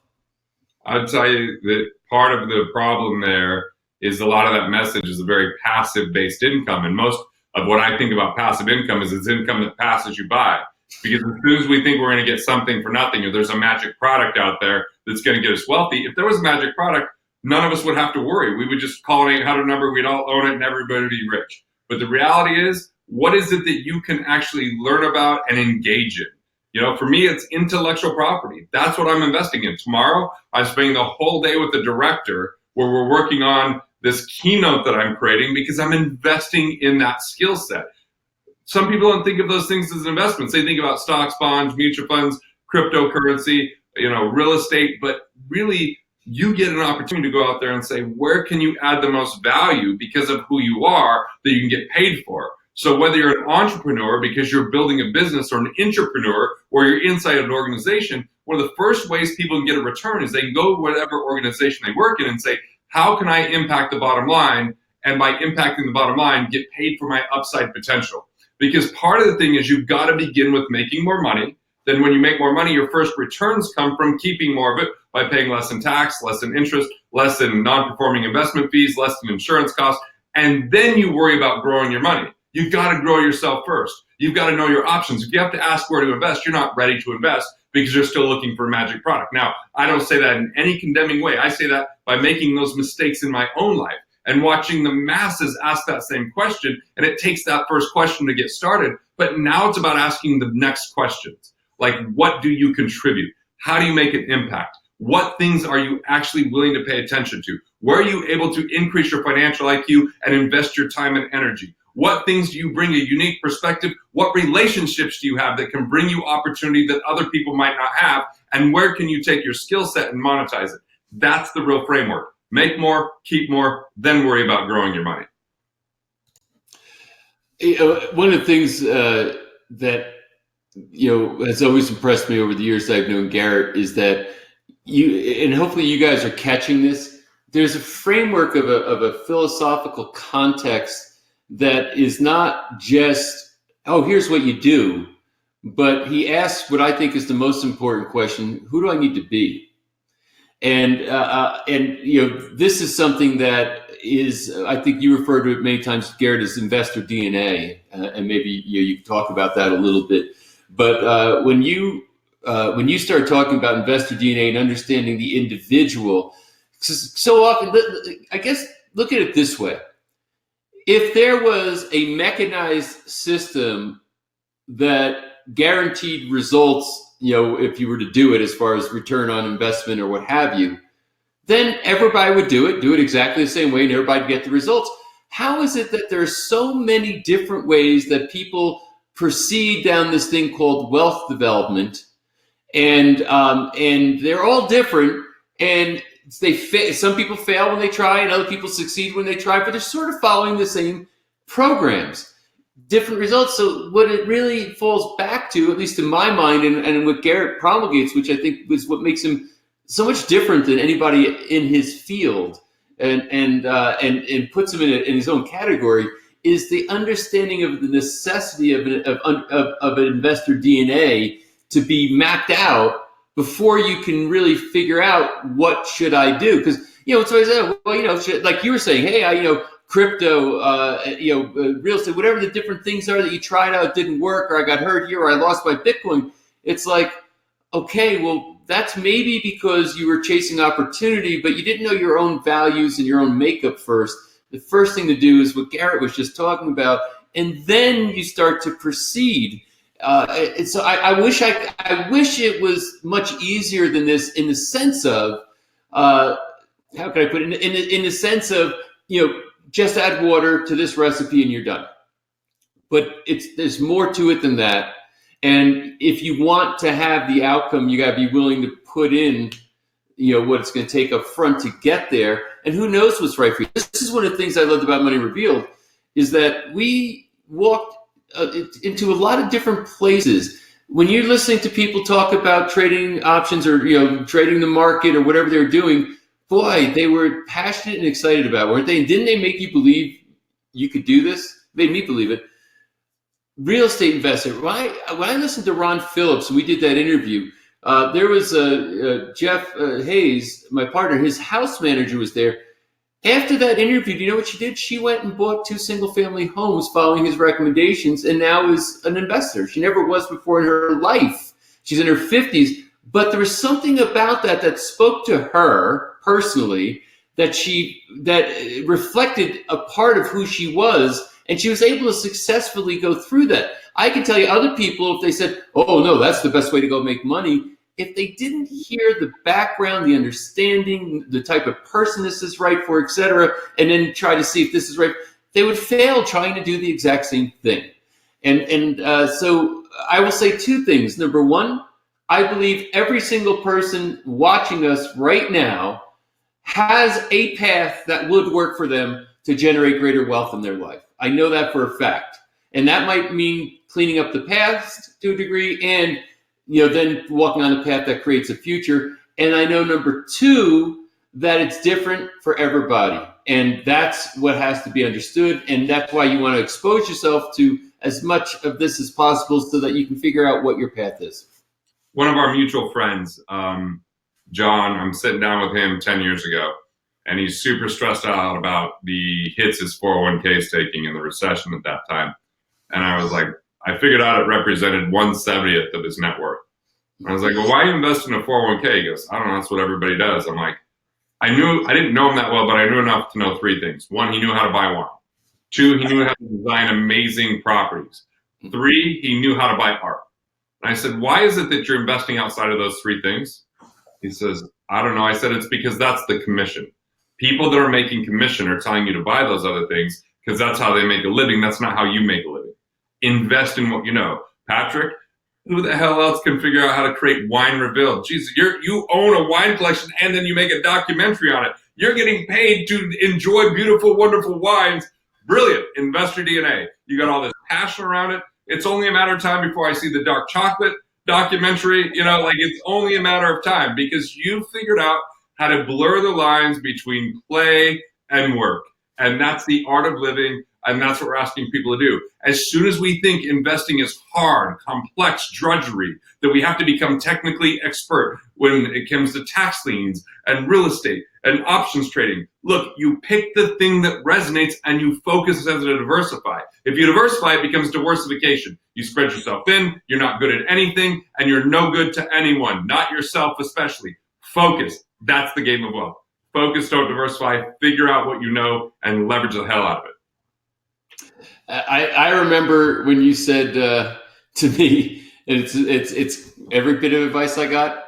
I'd tell you that part of the problem there is a lot of that message is a very passive-based income. And most of what I think about passive income is it's income that passes you by. Because as soon as we think we're going to get something for nothing, or there's a magic product out there that's going to get us wealthy, if there was a magic product, none of us would have to worry. We would just call an 800 number, we'd all own it, and everybody would be rich. But the reality is, what is it that you can actually learn about and engage in? For me, it's intellectual property. That's what I'm investing in. Tomorrow, I'm spending the whole day with the director where we're working on this keynote that I'm creating, because I'm investing in that skill set. Some people don't think of those things as investments. They think about stocks, bonds, mutual funds, cryptocurrency, real estate. But really, you get an opportunity to go out there and say, where can you add the most value because of who you are that you can get paid for? So whether you're an entrepreneur because you're building a business, or an intrapreneur or you're inside an organization, one of the first ways people can get a return is they can go to whatever organization they work in and say, how can I impact the bottom line? And by impacting the bottom line, get paid for my upside potential. Because part of the thing is you've got to begin with making more money. Then when you make more money, your first returns come from keeping more of it by paying less in tax, less in interest, less in non-performing investment fees, less in insurance costs. And then you worry about growing your money. You've got to grow yourself first. You've got to know your options. If you have to ask where to invest, you're not ready to invest because you're still looking for a magic product. Now, I don't say that in any condemning way. I say that by making those mistakes in my own life and watching the masses ask that same question. And it takes that first question to get started. But now it's about asking the next questions. Like, what do you contribute? How do you make an impact? What things are you actually willing to pay attention to? Where are you able to increase your financial IQ and invest your time and energy? What things do you bring a unique perspective? What relationships do you have that can bring you opportunity that other people might not have? And where can you take your skill set and monetize it? That's the real framework. Make more, keep more, then worry about growing your money. One of the things that has always impressed me over the years that I've known Garrett is that and hopefully you guys are catching this, there's a framework of a philosophical context that is not just, oh, here's what you do, but he asks what I think is the most important question: who do I need to be? And this is something that is, I think you refer to it many times, Garrett, as investor DNA, and maybe you can talk about that a little bit. But when you start talking about investor DNA and understanding the individual, so often, I guess, look at it this way. If there was a mechanized system that guaranteed results, if you were to do it as far as return on investment or what have you, then everybody would do it exactly the same way, and everybody would get the results. How is it that there are so many different ways that people proceed down this thing called wealth development, and they're all different, and some people fail when they try, and other people succeed when they try, but they're sort of following the same programs, different results. So what it really falls back to, at least in my mind, and what Garrett promulgates, which I think was what makes him so much different than anybody in his field, and puts him in his own category, is the understanding of the necessity of an investor DNA to be mapped out before you can really figure out what should I do. Because so I said, well, like you were saying, hey, crypto, real estate, whatever the different things are that you tried out, didn't work, or I got hurt here, or I lost my Bitcoin. It's like, okay, well, that's maybe because you were chasing opportunity, but you didn't know your own values and your own makeup first. The first thing to do is what Garrett was just talking about, and then you start to proceed. So I wish it was much easier than this, in the sense of, how can I put it? In the sense of, just add water to this recipe and you're done. But there's more to it than that. And if you want to have the outcome, you got to be willing to put in, what it's going to take up front to get there. And who knows what's right for you. This is one of the things I loved about Money Revealed, is that we walked into a lot of different places. When you're listening to people talk about trading options, or trading the market, or whatever they're doing, boy, they were passionate and excited about it, weren't they? And didn't they make you believe you could do this? Made me believe it. Real estate investor. When I listened to Ron Phillips, and we did that interview, there was Jeff Hayes, my partner, his house manager was there. After that interview, do you know what she did? She went and bought 2 single-family homes following his recommendations, and now is an investor. She never was before in her life. She's in her 50s, but there was something about that spoke to her personally, that reflected a part of who she was, and she was able to successfully go through that. I can tell you, other people, if they said, oh, no, that's the best way to go make money, if they didn't hear the background, the understanding, the type of person this is right for, et cetera, and then try to see if this is right, they would fail trying to do the exact same thing. And so I will say 2 things. Number one, I believe every single person watching us right now has a path that would work for them to generate greater wealth in their life. I know that for a fact. And that might mean cleaning up the past to a degree, and then walking on a path that creates a future. And I know, number 2, that it's different for everybody. And that's what has to be understood. And that's why you want to expose yourself to as much of this as possible, so that you can figure out what your path is. One of our mutual friends, John, I'm sitting down with him 10 years ago, and he's super stressed out about the hits his 401k is taking in the recession at that time. And I was like, I figured out it represented 1/70th of his net worth. I was like, well, why are you investing in a 401k? He goes, I don't know, that's what everybody does. I'm like, I didn't know him that well, but I knew enough to know 3 things. 1, he knew how to buy wine. 2, he knew how to design amazing properties. 3, he knew how to buy art. And I said, why is it that you're investing outside of those 3 things? He says, I don't know. I said, it's because that's the commission. People that are making commission are telling you to buy those other things because that's how they make a living. That's not how you make a living. Invest in what you know. Patrick, who the hell else can figure out how to create Wine Revealed? Jesus, you own a wine collection and then you make a documentary on it. You're getting paid to enjoy beautiful, wonderful wines. Brilliant. Investor DNA. You got all this passion around it. It's only a matter of time before I see the dark chocolate documentary. It's only a matter of time, because you figured out how to blur the lines between play and work. And that's the art of living. And that's what we're asking people to do. As soon as we think investing is hard, complex drudgery, that we have to become technically expert when it comes to tax liens and real estate and options trading. Look, you pick the thing that resonates and you focus as to diversify. If you diversify, it becomes diversification. You spread yourself thin, you're not good at anything, and you're no good to anyone, not yourself especially. Focus. That's the game of wealth. Focus, don't diversify, figure out what you know, and leverage the hell out of it. I remember when you said to me, and it's every bit of advice I got,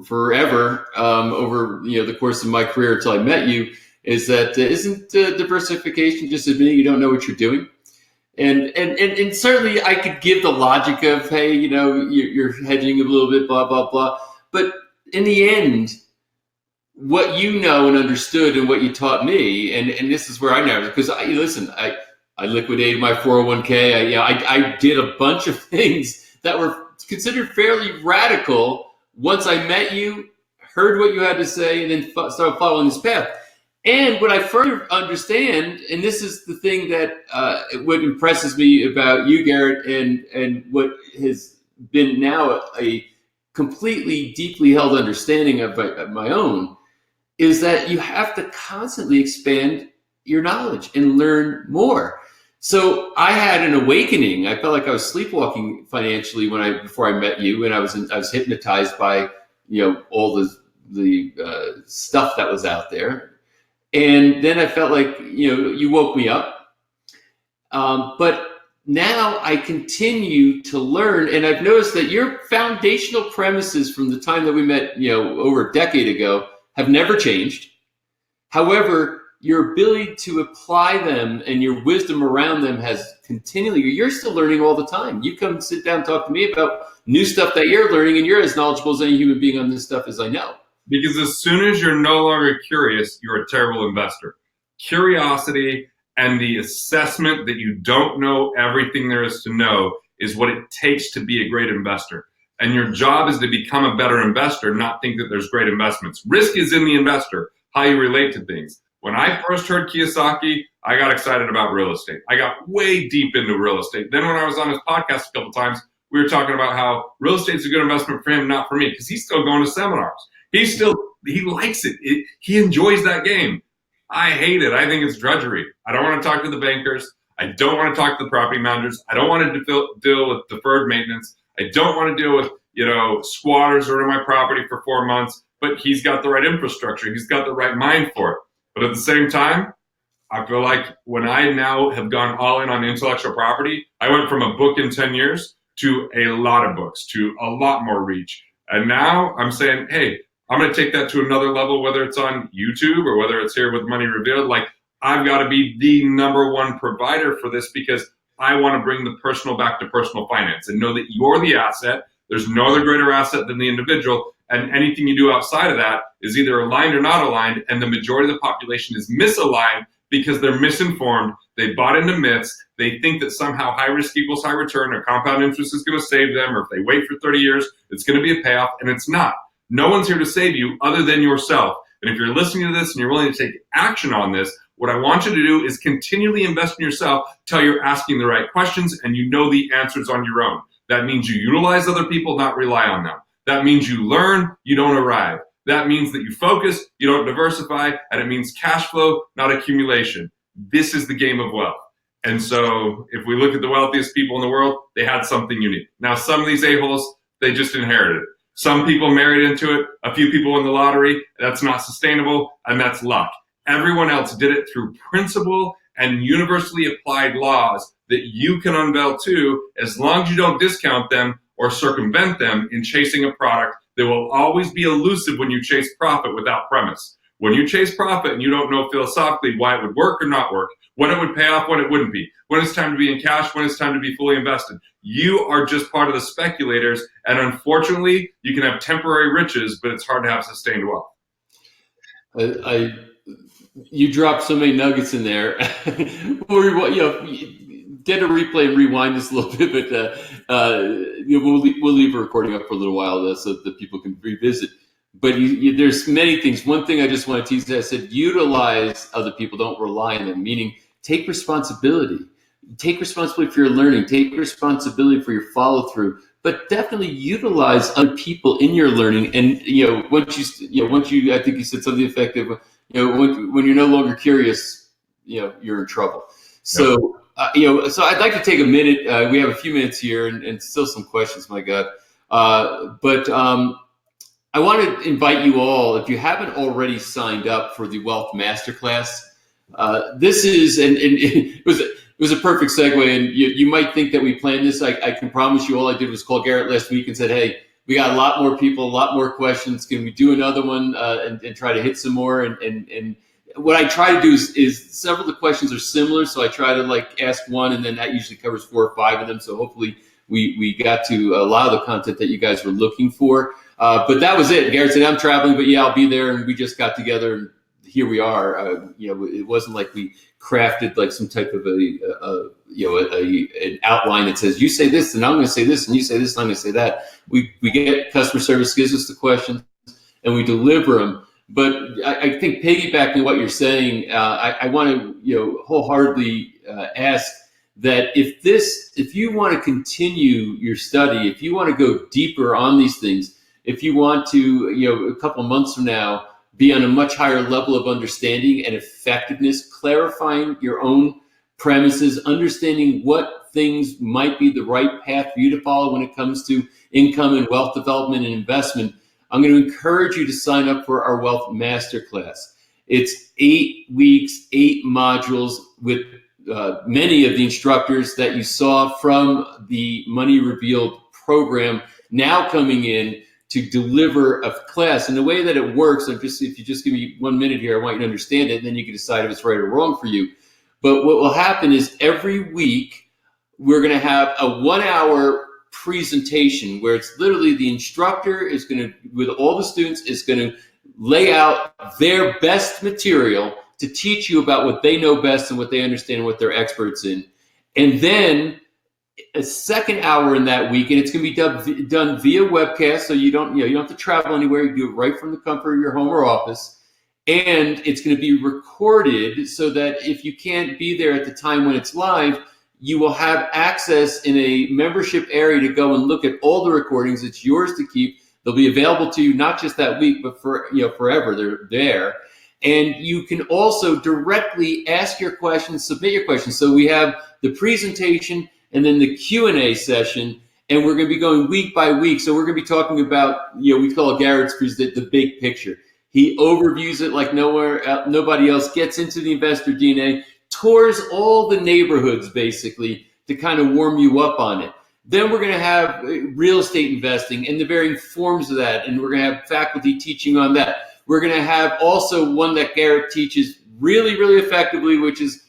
forever, over, the course of my career until I met you, is that isn't diversification just admitting you don't know what you're doing? And certainly I could give the logic of, hey, you're hedging a little bit, blah, blah, blah. But in the end, what you know and understood and what you taught me, and this is where I know, because I liquidated my 401k. I did a bunch of things that were considered fairly radical once I met you, heard what you had to say, and then started following this path. And what I further understand, and this is the thing that what impresses me about you, Garrett, and what has been now a completely deeply held understanding of my own, is that you have to constantly expand your knowledge and learn more. So I had an awakening. I felt like I was sleepwalking financially before I met you, and I was hypnotized by all the stuff that was out there. And then I felt like you woke me up. But now I continue to learn, and I've noticed that your foundational premises from the time that we met, over a decade ago, have never changed. However, your ability to apply them and your wisdom around them has continually, you're still learning all the time. You come sit down and talk to me about new stuff that you're learning, and you're as knowledgeable as any human being on this stuff as I know. Because as soon as you're no longer curious, you're a terrible investor. Curiosity and the assessment that you don't know everything there is to know is what it takes to be a great investor. And your job is to become a better investor, not think that there's great investments. Risk is in the investor, how you relate to things. When I first heard Kiyosaki, I got excited about real estate. I got way deep into real estate. Then when I was on his podcast a couple times, we were talking about how real estate's a good investment for him, not for me, because he's still going to seminars. He likes it. He enjoys that game. I hate it. I think it's drudgery. I don't want to talk to the bankers. I don't want to talk to the property managers. I don't want to deal with deferred maintenance. I don't want to deal with, squatters are in my property for 4 months, but he's got the right infrastructure. He's got the right mind for it. But at the same time, I feel like when I now have gone all in on intellectual property, I went from a book in 10 years to a lot of books, to a lot more reach. And now I'm saying, hey, I'm going to take that to another level, whether it's on YouTube or whether it's here with Money Revealed. Like, I've got to be the number one provider for this, because I want to bring the personal back to personal finance and know that you're the asset. There's no other greater asset than the individual. And anything you do outside of that is either aligned or not aligned. And the majority of the population is misaligned because they're misinformed. They bought into myths. They think that somehow high risk equals high return, or compound interest is going to save them, or if they wait for 30 years, it's going to be a payoff. And it's not. No one's here to save you other than yourself. And if you're listening to this and you're willing to take action on this, what I want you to do is continually invest in yourself till you're asking the right questions and you know the answers on your own. That means you utilize other people, not rely on them. That means you learn, you don't arrive. That means that you focus, you don't diversify, and it means cash flow, not accumulation. This is the game of wealth. And so if we look at the wealthiest people in the world, they had something unique. Now, some of these a-holes, they just inherited it. Some people married into it, a few people won the lottery. That's not sustainable, and that's luck. Everyone else did it through principle and universally applied laws that you can unveil too, as long as you don't discount them or circumvent them in chasing a product that will always be elusive when you chase profit without premise. When you chase profit and you don't know philosophically why it would work or not work, when it would pay off, when it wouldn't be, when it's time to be in cash, when it's time to be fully invested, you are just part of the speculators. And unfortunately, you can have temporary riches, but it's hard to have sustained wealth. You dropped so many nuggets in there. Get a replay and rewind this a little bit, but we'll leave a recording up for a little while so that people can revisit. But there's many things. One thing I just want to tease, I said, utilize other people, don't rely on them, meaning take responsibility. Take responsibility for your learning. Take responsibility for your follow through. But definitely utilize other people in your learning. And once you, I think you said something effective. When you're no longer curious, you're in trouble. So, so I'd like to take a minute. We have a few minutes here, and still some questions. My God, but I want to invite you all, if you haven't already signed up for the Wealth Masterclass. This is, and it was a perfect segue. And you might think that we planned this. I can promise you, all I did was call Garrett last week and said, hey, we got a lot more people, a lot more questions. Can we do another one and try to hit some more? And what I try to do is several of the questions are similar, so I try to like ask one, and then that usually covers 4 or 5 of them. So hopefully we got to a lot of the content that you guys were looking for. But that was it. Garrett said, I'm traveling, but yeah, I'll be there. And we just got together, and here we are. It wasn't like we crafted like some type of an outline that says, you say this, and I'm going to say this, and you say this, and I'm going to say that. We get customer service, gives us the questions, and we deliver them. But I think piggybacking what you're saying, I want to wholeheartedly ask that if you want to continue your study, if you want to go deeper on these things, if you want to, a couple of months from now, be on a much higher level of understanding and effectiveness, clarifying your own premises, understanding what things might be the right path for you to follow when it comes to income and wealth development and investment, I'm going to encourage you to sign up for our Wealth Masterclass. It's 8 weeks, 8 modules with many of the instructors that you saw from the Money Revealed program now coming in to deliver a class. And the way that it works, if you just give me 1 minute here, I want you to understand it, and then you can decide if it's right or wrong for you. But what will happen is every week, we're going to have a 1-hour presentation where it's literally the instructor is going to, with all the students, is going to lay out their best material to teach you about what they know best and what they understand and what they're experts in. And then a second hour in that week, and it's going to be done via webcast, so you don't have to travel anywhere. You do it right from the comfort of your home or office, and it's going to be recorded so that if you can't be there at the time when it's live, you will have access in a membership area to go and look at all the recordings. It's yours to keep. They'll be available to you not just that week, but for forever. They're there. And you can also directly ask your questions, submit your questions. So we have the presentation and then the Q&A session, and we're going to be going week by week. So we're going to be talking about, we call it Garrett's presentation, the big picture. He overviews it like nobody else, gets into the investor DNA, tours all the neighborhoods basically to kind of warm you up on it. Then we're going to have real estate investing and the varying forms of that, and we're going to have faculty teaching on that. We're going to have also one that Garrett teaches really, really effectively, which is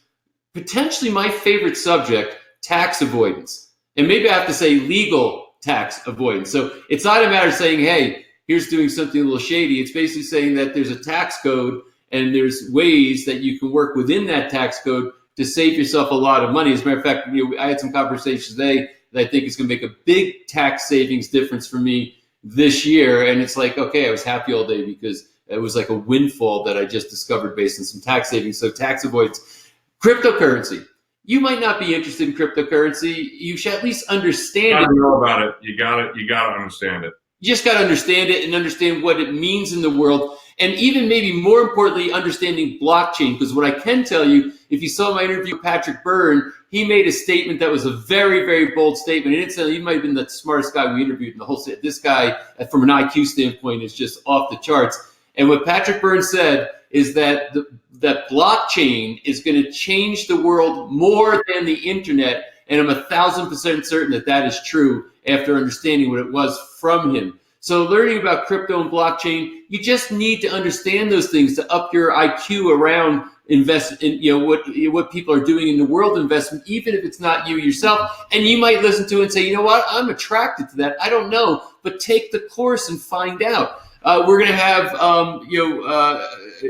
potentially my favorite subject, tax avoidance. And maybe I have to say legal tax avoidance. So it's not a matter of saying, hey, here's doing something a little shady. It's basically saying that there's a tax code and there's ways that you can work within that tax code to save yourself a lot of money. As a matter of fact, I had some conversations today that I think is going to make a big tax savings difference for me this year. And it's like, okay, I was happy all day because it was like a windfall that I just discovered based on some tax savings. So tax avoidance. Cryptocurrency. You might not be interested in cryptocurrency. You should at least understand it. You know about it. You got to understand it. You just got to understand it and understand what it means in the world. And even maybe more importantly, understanding blockchain. Because what I can tell you, if you saw my interview with Patrick Byrne, he made a statement that was a very, very bold statement. And he might have been the smartest guy we interviewed in the whole set. This guy, from an IQ standpoint, is just off the charts. And what Patrick Byrne said is that that blockchain is going to change the world more than the internet. And I'm 1,000% certain that that is true after understanding what it was from him. So learning about crypto and blockchain, you just need to understand those things to up your IQ around invest in, what people are doing in the world of investment, even if it's not you yourself. And you might listen to it and say, you know what, I'm attracted to that. I don't know, but take the course and find out. We're going to have,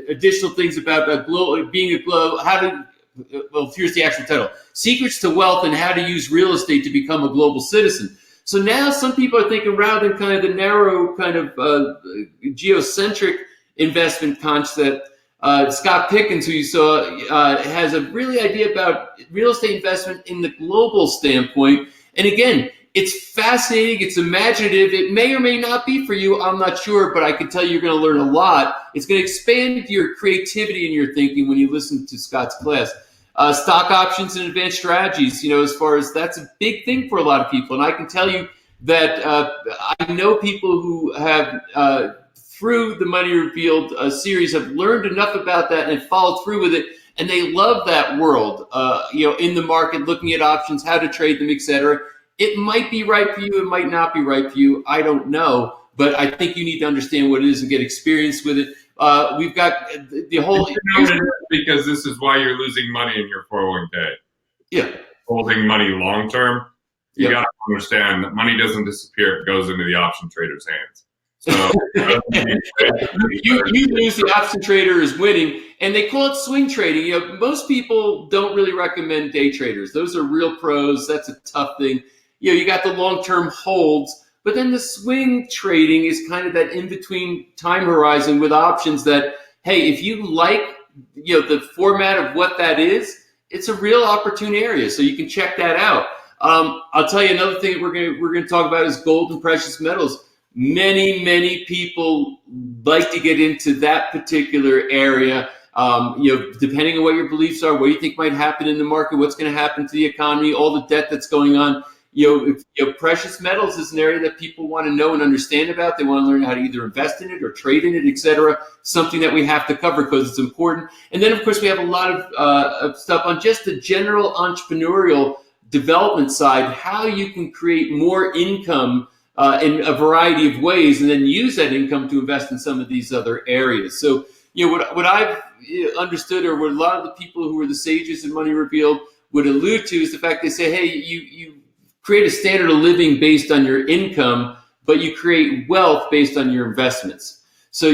additional things about being a global, here's the actual title, Secrets to Wealth and How to Use Real Estate to Become a Global Citizen. So now some people are thinking rather than kind of the narrow kind of geocentric investment concept, Scott Pickens, who you saw, has a really idea about real estate investment in the global standpoint. And again, it's fascinating. It's imaginative. It may or may not be for you. I'm not sure, but I can tell you you're going to learn a lot. It's going to expand your creativity and your thinking when you listen to Scott's class. Stock options and advanced strategies, as far as that's a big thing for a lot of people. And I can tell you that I know people who have, through the Money Revealed series, have learned enough about that and followed through with it. And they love that world, in the market, looking at options, how to trade them, et cetera. It might be right for you. It might not be right for you. I don't know. But I think you need to understand what it is and get experience with it. We've got the whole. Because this is why you're losing money in your 401k. Yeah. Holding money long term, you Yep. got to understand that money doesn't disappear; it goes into the option trader's hands. So you lose, the option trader is winning, and they call it swing trading. You know, most people don't really recommend day traders. Those are real pros. That's a tough thing. You know, you got the long-term holds, but then the swing trading is kind of that in-between time horizon with options that, hey, if you like, you know, the format of what that is, it's a real opportune area. So you can check that out. I'll tell you another thing we're gonna talk about is gold and precious metals. Many people like to get into that particular area. You know, depending on what your beliefs are, what you think might happen in the market, what's going to happen to the economy, all the debt that's going on. You know, precious metals is an area that people want to know and understand about. They want to learn how to either invest in it or trade in it, etc. Something that we have to cover because it's important. And then, of course, we have a lot of stuff on just the general entrepreneurial development side, how you can create more income in a variety of ways, and then use that income to invest in some of these other areas. So, you know, what I've understood, or what a lot of the people who are the sages in Money Revealed would allude to, is the fact they say, hey, you create a standard of living based on your income, but you create wealth based on your investments. So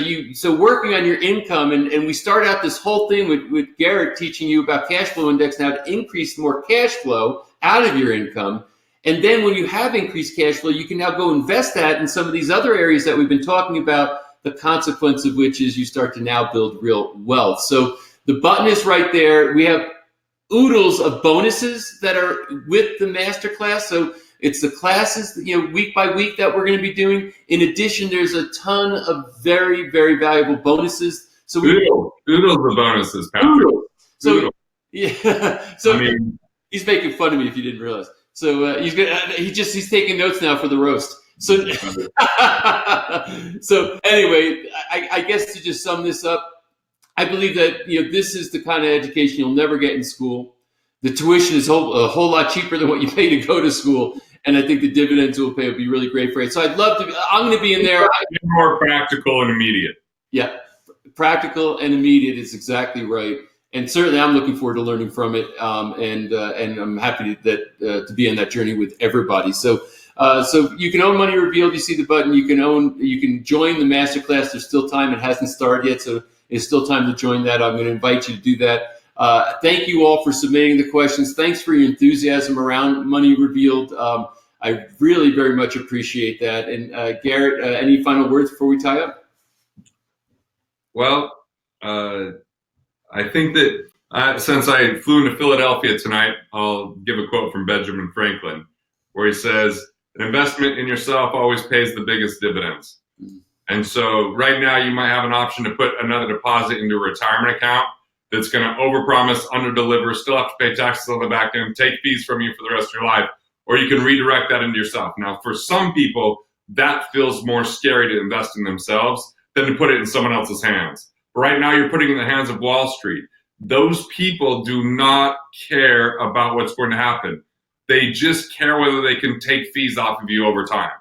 working on your income, and we start out this whole thing with Garrett teaching you about cash flow index and how to increase more cash flow out of your income. And then when you have increased cash flow, you can now go invest that in some of these other areas that we've been talking about, the consequence of which is you start to now build real wealth. So the button is right there. We have oodles of bonuses that are with the masterclass. So it's the classes, you know, week by week that we're going to be doing. In addition, there's a ton of very, very valuable bonuses. So oodles of bonuses, Patrick. Oodles. So Oodles. Yeah. So he's making fun of me if you didn't realize. So he's taking notes now for the roast. So so anyway, I guess to just sum this up, I believe that, you know, this is the kind of education you'll never get in school. The tuition is a whole lot cheaper than what you pay to go to school, and I think the dividends will pay will be really great for it. So I'm going to be in there. More practical and immediate. Yeah, practical and immediate is exactly right. And certainly, I'm looking forward to learning from it, and I'm happy to be on that journey with everybody. So you can own Money Revealed. You see the button. You can join the masterclass. There's still time. It hasn't started yet, so it's still time to join that. I'm going to invite you to do that. Thank you all for submitting the questions. Thanks for your enthusiasm around Money Revealed. I really very much appreciate that. And Garrett, any final words before we tie up? Well, I think that since I flew into Philadelphia tonight, I'll give a quote from Benjamin Franklin, where he says, "An investment in yourself always pays the biggest dividends." Mm-hmm. And so right now you might have an option to put another deposit into a retirement account that's going to overpromise, underdeliver, still have to pay taxes on the back end, take fees from you for the rest of your life, or you can redirect that into yourself. Now, for some people, that feels more scary to invest in themselves than to put it in someone else's hands. Right now, you're putting it in the hands of Wall Street. Those people do not care about what's going to happen. They just care whether they can take fees off of you over time.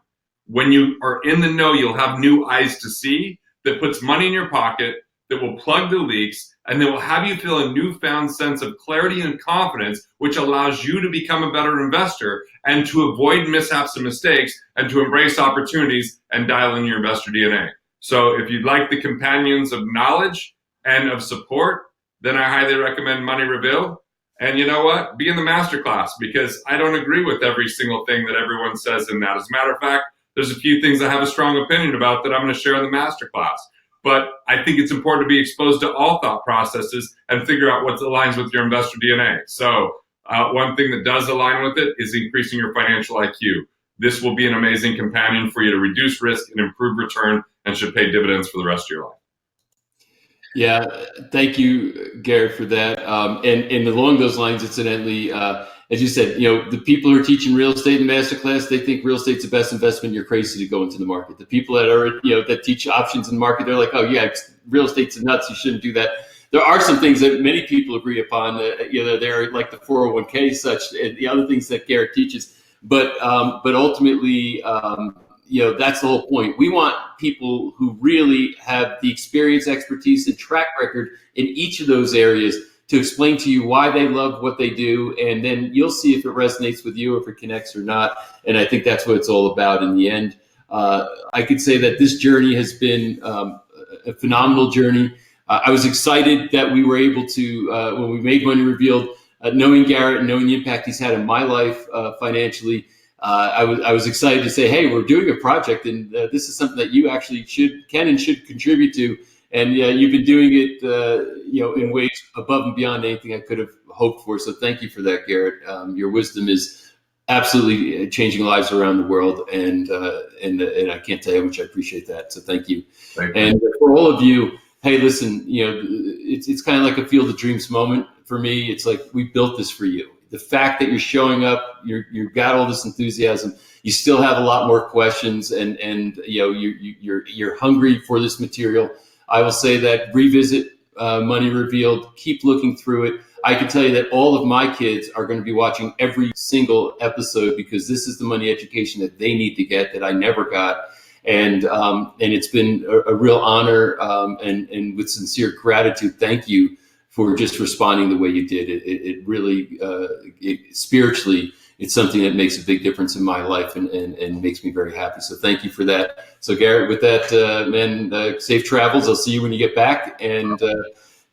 When you are in the know, you'll have new eyes to see that puts money in your pocket, that will plug the leaks, and that will have you feel a newfound sense of clarity and confidence, which allows you to become a better investor and to avoid mishaps and mistakes and to embrace opportunities and dial in your investor DNA. So if you'd like the companions of knowledge and of support, then I highly recommend Money Revealed. And you know what? Be in the masterclass, because I don't agree with every single thing that everyone says in that. As a matter of fact, there's a few things I have a strong opinion about that I'm going to share in the masterclass. But I think it's important to be exposed to all thought processes and figure out what aligns with your investor DNA. So one thing that does align with it is increasing your financial IQ. This will be an amazing companion for you to reduce risk and improve return, and should pay dividends for the rest of your life. Yeah, thank you, Garrett, for that. And along those lines, incidentally, as you said, you know, the people who are teaching real estate in masterclass, they think real estate's the best investment. You're crazy to go into the market. The people that are, you know, that teach options in the market, they're like, oh yeah, real estate's nuts. You shouldn't do that. There are some things that many people agree upon. You know, they're like the 401k, such, and the other things that Garrett teaches. but ultimately, that's the whole point. We want people who really have the experience, expertise, and track record in each of those areas to explain to you why they love what they do, and then you'll see if it resonates with you, if it connects or not. And I think that's what it's all about in the end. I could say that this journey has been a phenomenal journey. I was excited that we were able to, when we made Money Revealed, knowing Garrett and knowing the impact he's had in my life financially, I was excited to say, hey, we're doing a project, and this is something that you actually can and should contribute to. And you've been doing it, in ways above and beyond anything I could have hoped for. So thank you for that, Garrett. Your wisdom is absolutely changing lives around the world, and I can't tell you how much I appreciate that. So thank you. And for all of you, hey, listen, it's kind of like a Field of Dreams moment for me. It's like we built this for you. The fact that you're showing up, you've got all this enthusiasm. You still have a lot more questions, and you're hungry for this material. I will say that revisit Money Revealed. Keep looking through it. I can tell you that all of my kids are going to be watching every single episode because this is the money education that they need to get that I never got. And it's been a real honor, and with sincere gratitude, thank you for just responding the way you did. It really, spiritually, it's something that makes a big difference in my life and makes me very happy. So thank you for that. So Garrett, with that, man, safe travels. I'll see you when you get back, and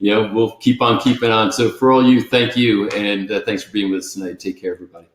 we'll keep on keeping on. So for all you, thank you, and thanks for being with us tonight. Take care, everybody.